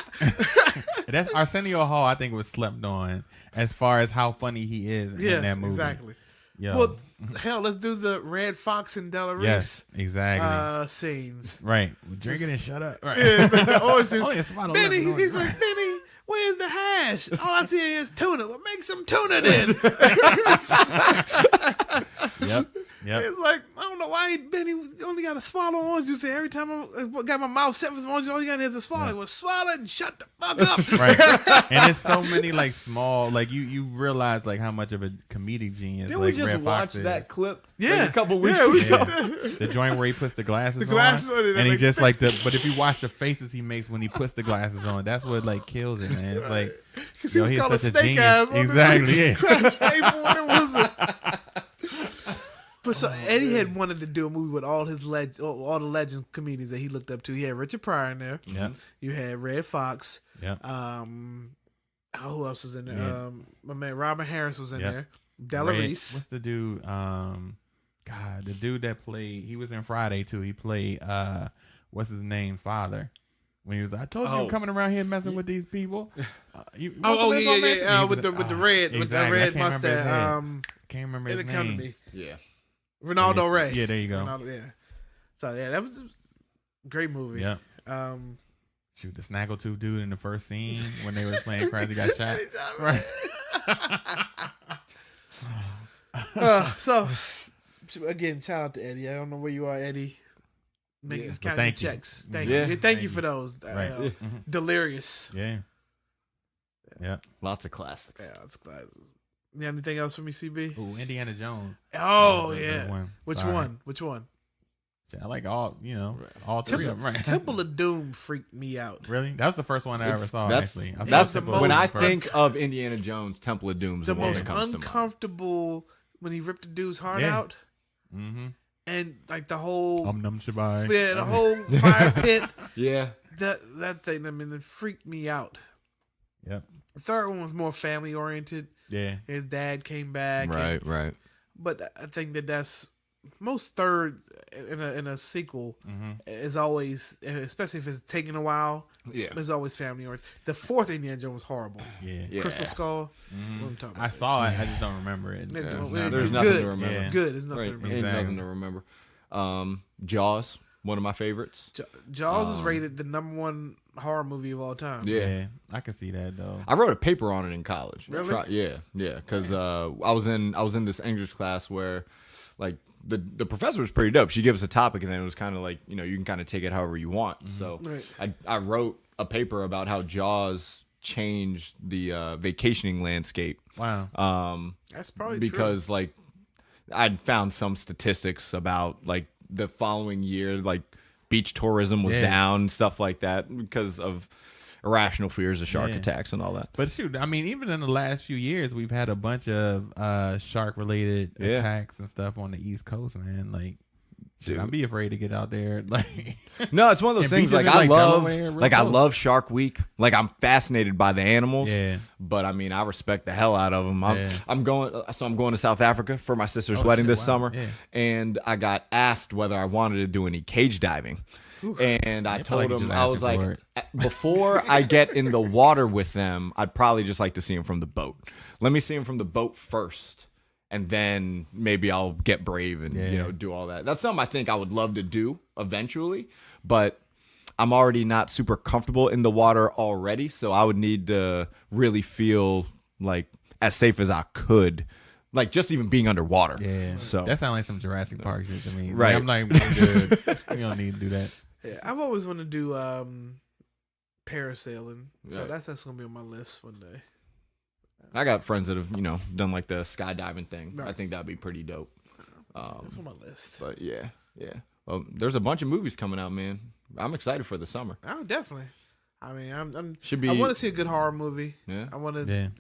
Speaker 3: That's Arsenio Hall, I think, was slept on as far as how funny he is in that movie.
Speaker 1: Exactly.
Speaker 3: Yo.
Speaker 1: Well, hell, let's do the Red Fox and Della Reese.
Speaker 3: Yes, exactly.
Speaker 1: Scenes.
Speaker 3: Right. Drink it and shut up. Right.
Speaker 1: Yeah, the orange juice.
Speaker 3: Only a spot of
Speaker 1: Benny,
Speaker 3: lemon
Speaker 1: he's
Speaker 3: orange.
Speaker 1: like, Benny, where's the hash? All I see is tuna. Well, make some tuna then.
Speaker 3: Yep.
Speaker 1: It's like, I don't know why Benny only got to swallow orange juice. Every time I got my mouth set for some orange juice, all you got is a swallow. Well, swallow it and shut the fuck up.
Speaker 3: Right. And it's so many like small, like you realize like how much of a comedic genius.
Speaker 2: Didn't
Speaker 3: like
Speaker 2: we just
Speaker 3: Red Fox
Speaker 2: watch
Speaker 3: is.
Speaker 2: that clip?
Speaker 1: Yeah.
Speaker 2: Like a couple weeks
Speaker 1: Yeah,
Speaker 2: ago.
Speaker 3: The joint where he puts the glasses on,
Speaker 1: on,
Speaker 3: and he just like but if you watch the faces he makes when he puts the glasses on, that's what like kills it, man. It's like
Speaker 1: Because he was
Speaker 3: he's
Speaker 1: called a
Speaker 3: such a
Speaker 1: snake
Speaker 3: genius.
Speaker 1: eyes.
Speaker 3: Exactly, yeah.
Speaker 1: Crab staple when it was But so Eddie had wanted to do a movie with all his all the legend comedians that he looked up to. He had Richard Pryor in there.
Speaker 3: Yeah.
Speaker 1: You had Red Fox.
Speaker 3: Yeah.
Speaker 1: Who else was in there?
Speaker 3: Yeah.
Speaker 1: My man Robin Harris was in
Speaker 3: Yeah.
Speaker 1: there. Della Reese.
Speaker 3: What's the dude? God, the dude that played. He was in Friday too. He played. What's his name? Father. When he was, I told you I'm coming around here messing with these people.
Speaker 1: Yeah. With the red, with the red mustache.
Speaker 3: Can't remember his name.
Speaker 2: Yeah.
Speaker 1: Ronaldo Ray.
Speaker 3: Yeah, there you go.
Speaker 1: Ronaldo, yeah. So yeah, that was a great movie.
Speaker 3: Yeah. Shoot, the Snaggletooth dude in the first scene when they were playing Crazy got shot. Right.
Speaker 1: So again, shout out to Eddie. I don't know where you are, Eddie. Making counting checks. Thank you. Thank you for those.
Speaker 3: Right.
Speaker 1: Delirious.
Speaker 3: Yeah. Yeah.
Speaker 2: Lots of classics.
Speaker 1: Yeah, that's classic. You got anything else for me, CB?
Speaker 3: Ooh, Indiana Jones.
Speaker 1: Oh yeah. Which
Speaker 3: Sorry.
Speaker 1: one? Which one?
Speaker 3: I like all three of them. Right.
Speaker 1: Temple of Doom freaked me out.
Speaker 3: Really? That was the first one I ever saw. Actually,
Speaker 2: That's
Speaker 1: the
Speaker 2: when I
Speaker 1: most
Speaker 2: think of Indiana Jones. Temple of Doom is
Speaker 1: the
Speaker 2: the one
Speaker 1: most
Speaker 2: that comes to mind.
Speaker 1: uncomfortable when he ripped the dude's heart out.
Speaker 3: Mm-hmm.
Speaker 1: And like the whole the whole fire pit.
Speaker 2: Yeah.
Speaker 1: That thing, I mean, it freaked me out.
Speaker 3: Yep.
Speaker 1: The third one was more family oriented.
Speaker 3: Yeah.
Speaker 1: His dad came back.
Speaker 2: Right.
Speaker 1: But I think that's most third in a sequel is always, especially if it's taking a while. Yeah. There's always family oriented. The fourth Indiana Jones was horrible.
Speaker 3: Yeah.
Speaker 1: Crystal Skull. What I'm talking about.
Speaker 3: I saw it. I just don't remember it.
Speaker 2: There's nothing to remember.
Speaker 3: Yeah.
Speaker 1: Good. There's nothing to remember.
Speaker 2: Ain't nothing to remember. Jaws, one of my favorites.
Speaker 1: Jaws is rated the #1 horror movie of all time.
Speaker 3: Yeah, I can see that though.
Speaker 2: I wrote a paper on it in college.
Speaker 1: Really?
Speaker 2: Yeah. Because I was in this English class where, like, the professor was pretty dope. She gave us a topic, and then it was kind of like, you can kind of take it however you want. So I wrote a paper about how Jaws changed the vacationing landscape.
Speaker 3: Wow.
Speaker 1: That's probably
Speaker 2: because
Speaker 1: true.
Speaker 2: Like I'd found some statistics about like the following year, like beach tourism was down, stuff like that, because of irrational fears of shark attacks and all that.
Speaker 3: But shoot, I mean, even in the last few years, we've had a bunch of shark-related attacks and stuff on the East Coast, man. Like, should I be afraid to get out there? Like,
Speaker 2: no, it's one of those things. Like, I love Shark Week. Like, I'm fascinated by the animals.
Speaker 3: Yeah.
Speaker 2: But I mean, I respect the hell out of them. I'm going to South Africa for my sister's wedding this summer, and I got asked whether I wanted to do any cage diving. And I told him, I was like, before I get in the water with them, I'd probably just like to see them from the boat. Let me see them from the boat first, and then maybe I'll get brave and do all that. That's something I think I would love to do eventually, but I'm already not super comfortable in the water already, so I would need to really feel like as safe as I could. Like, just even being underwater.
Speaker 3: Yeah.
Speaker 2: So
Speaker 3: that sounds like some Jurassic Park shit to me.
Speaker 2: Right.
Speaker 3: Like, I'm not even good. We don't need to do that.
Speaker 1: Yeah, I've always wanted to do parasailing, so that's gonna be on my list one day.
Speaker 2: I got friends that have done like the skydiving thing. Right. I think that'd be pretty dope.
Speaker 1: That's on my list.
Speaker 2: But yeah. Well, there's a bunch of movies coming out, man. I'm excited for the summer.
Speaker 1: Oh, definitely. I mean,
Speaker 2: Should be.
Speaker 1: I want to see a good horror movie.
Speaker 2: Yeah.
Speaker 1: I want to.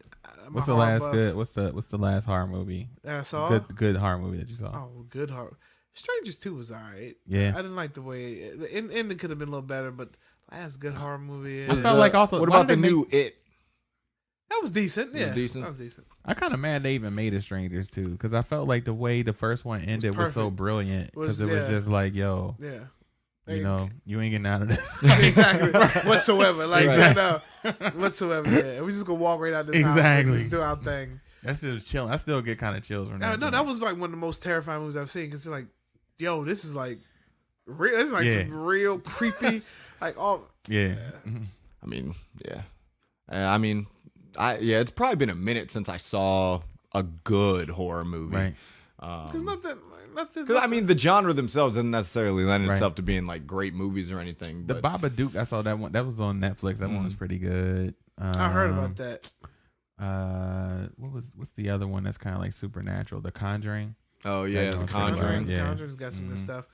Speaker 3: What's the last good? What's the last horror movie?
Speaker 1: I saw
Speaker 3: good horror movie that you saw.
Speaker 1: Oh, good horror. Strangers 2 was alright.
Speaker 3: Yeah,
Speaker 1: I didn't like the way the ending could have been a little better, but last good horror movie.
Speaker 3: I felt like also.
Speaker 2: What about the new It?
Speaker 1: That was decent. Yeah,
Speaker 2: that was
Speaker 1: decent.
Speaker 3: I'm kind of mad they even made it Strangers 2 because I felt like the way the first one ended was so brilliant because it was just like, yo,
Speaker 1: yeah.
Speaker 3: You know, you ain't getting out of this.
Speaker 1: Exactly. Whatsoever. Like, whatsoever. Yeah. We just gonna walk right out this house and just do our thing.
Speaker 3: That's just chilling. I still get kind of chills from that.
Speaker 1: No, that was like one of the most terrifying movies I've seen because it's like, yo, this is like real. This is like some real creepy, like all.
Speaker 3: Yeah.
Speaker 2: I mean, yeah. It's probably been a minute since I saw a good horror movie.
Speaker 3: Right.
Speaker 1: Because nothing.
Speaker 2: Because I mean, the genre themselves doesn't necessarily lend itself to being like great movies or anything.
Speaker 3: The Babadook, I saw that one. That was on Netflix. That one was pretty good.
Speaker 1: I heard about that.
Speaker 3: What's the other one that's kind of like supernatural? The Conjuring.
Speaker 2: Oh yeah, The Conjuring.
Speaker 1: The Conjuring's got some good stuff.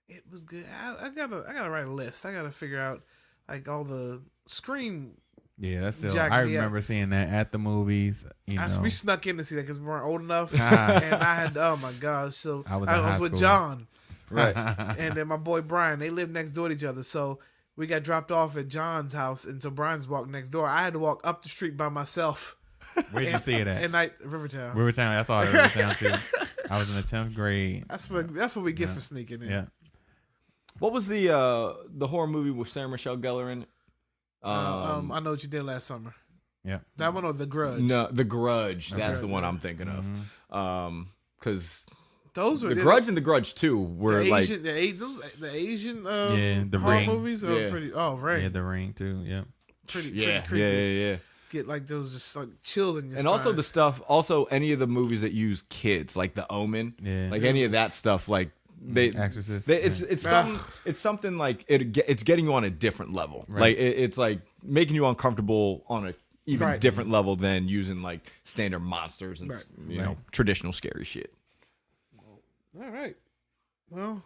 Speaker 1: It was good. I gotta write a list. I gotta figure out like all the Scream.
Speaker 3: Yeah, that's still. I remember seeing that at the movies.
Speaker 1: We snuck in to see that because we weren't old enough, and I had. Oh my gosh! So I was with John,
Speaker 2: right?
Speaker 1: And then my boy Brian. They lived next door to each other, so we got dropped off at John's house, and so Brian's walked next door. I had to walk up the street by myself.
Speaker 3: Where'd you see it at?
Speaker 1: At night, Rivertown.
Speaker 3: I saw it at Rivertown too. I was in the 10th grade.
Speaker 1: That's what we get for sneaking in.
Speaker 3: Yeah.
Speaker 2: What was the horror movie with Sarah Michelle Gellar in it?
Speaker 1: I know what you did last summer.
Speaker 3: Yeah,
Speaker 1: that one or The Grudge.
Speaker 2: No, The Grudge. That's the one I'm thinking of. Because
Speaker 1: those were
Speaker 2: The Grudge and The Grudge 2 were
Speaker 1: the
Speaker 2: like
Speaker 1: the Asian
Speaker 3: the
Speaker 1: horror
Speaker 3: Ring
Speaker 1: movies are pretty. Oh, right.
Speaker 3: Yeah, The Ring too. Yeah,
Speaker 1: pretty
Speaker 2: creepy. Yeah.
Speaker 1: Get like those just like chills in your spine.
Speaker 2: Also the stuff. Also any of the movies that use kids, like The Omen.
Speaker 3: Yeah.
Speaker 2: Like any of that stuff. Like.
Speaker 3: Exorcist.
Speaker 2: It's something like it's getting you on a different level.
Speaker 3: Right.
Speaker 2: Like it's like making you uncomfortable on a even different level than using like standard monsters and you know traditional scary shit.
Speaker 1: All right. Well,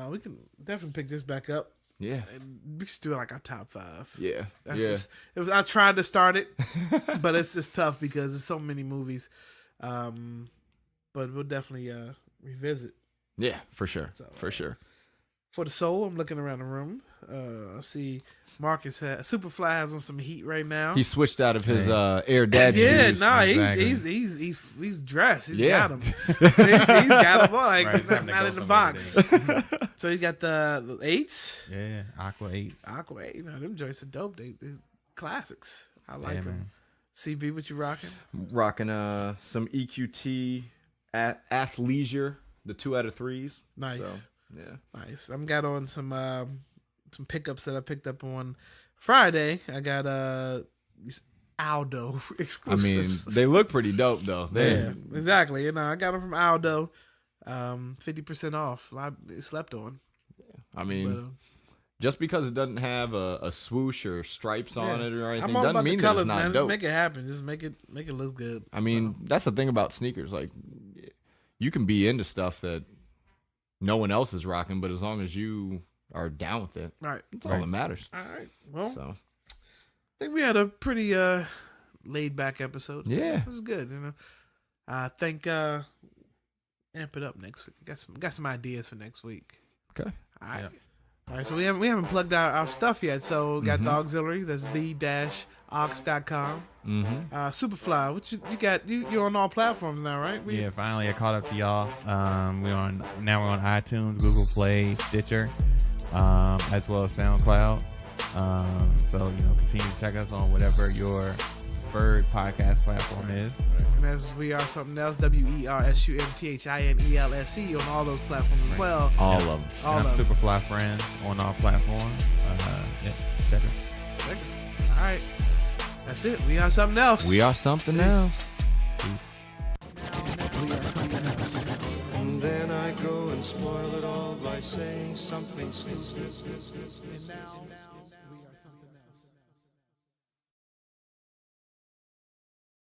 Speaker 1: we can definitely pick this back up.
Speaker 2: Yeah.
Speaker 1: And we should do like our top 5.
Speaker 2: Yeah.
Speaker 1: I tried to start it, but it's just tough because there's so many movies. But we'll definitely revisit.
Speaker 2: Yeah, for sure. For sure.
Speaker 1: For the soul, I'm looking around the room. I see Marcus Superfly has on some heat right now.
Speaker 2: He switched out of his Air Dad shoes.
Speaker 1: Exactly. He's dressed. He's got him. he's got him. Like he's not in the box. So he got the 8s.
Speaker 3: Yeah, Aqua 8s.
Speaker 1: Aqua 8. Them joints are dope. They're classics. I like them. Man. CB, what you rocking?
Speaker 2: Rocking some EQT Athleisure. The 2 out of 3s.
Speaker 1: Nice.
Speaker 2: So, yeah.
Speaker 1: Nice. I'm got on some pickups that I picked up on Friday. I got these Aldo exclusives.
Speaker 2: I mean, they look pretty dope though.
Speaker 1: Yeah, exactly. And I got them from Aldo. 50% off. They slept on.
Speaker 2: Yeah. I mean, just because it doesn't have a swoosh or stripes on it or anything doesn't mean that it's not dope.
Speaker 1: Just make it happen. Just make it look good.
Speaker 2: I mean, that's the thing about sneakers. Like, you can be into stuff that no one else is rocking, but as long as you are down with it, that's all that matters.
Speaker 1: All right. Well,
Speaker 2: so
Speaker 1: I think we had a pretty laid back episode.
Speaker 2: Yeah,
Speaker 1: it was good. You know, I think amp it up next week. Got some ideas for next week.
Speaker 2: Okay.
Speaker 1: All right. Yeah. All right. So we haven't plugged our stuff yet. So we got the auxiliary. That's the-aux.com. Superfly, what you got? You're on all platforms now, right?
Speaker 3: Finally I caught up to y'all. We're on iTunes, Google Play, Stitcher, as well as SoundCloud. So continue to check us on whatever your preferred podcast platform is.
Speaker 1: And as We Are Something Else, WERSUMTHINELSE on all those platforms as well.
Speaker 2: All of them.
Speaker 3: All Superfly Friends on all platforms. Check us.
Speaker 1: All right. That's it. We Are Something Else.
Speaker 2: We are something else.
Speaker 3: Peace.
Speaker 1: We are something else.
Speaker 5: And then I go and spoil it all by saying something stupid.
Speaker 1: And now.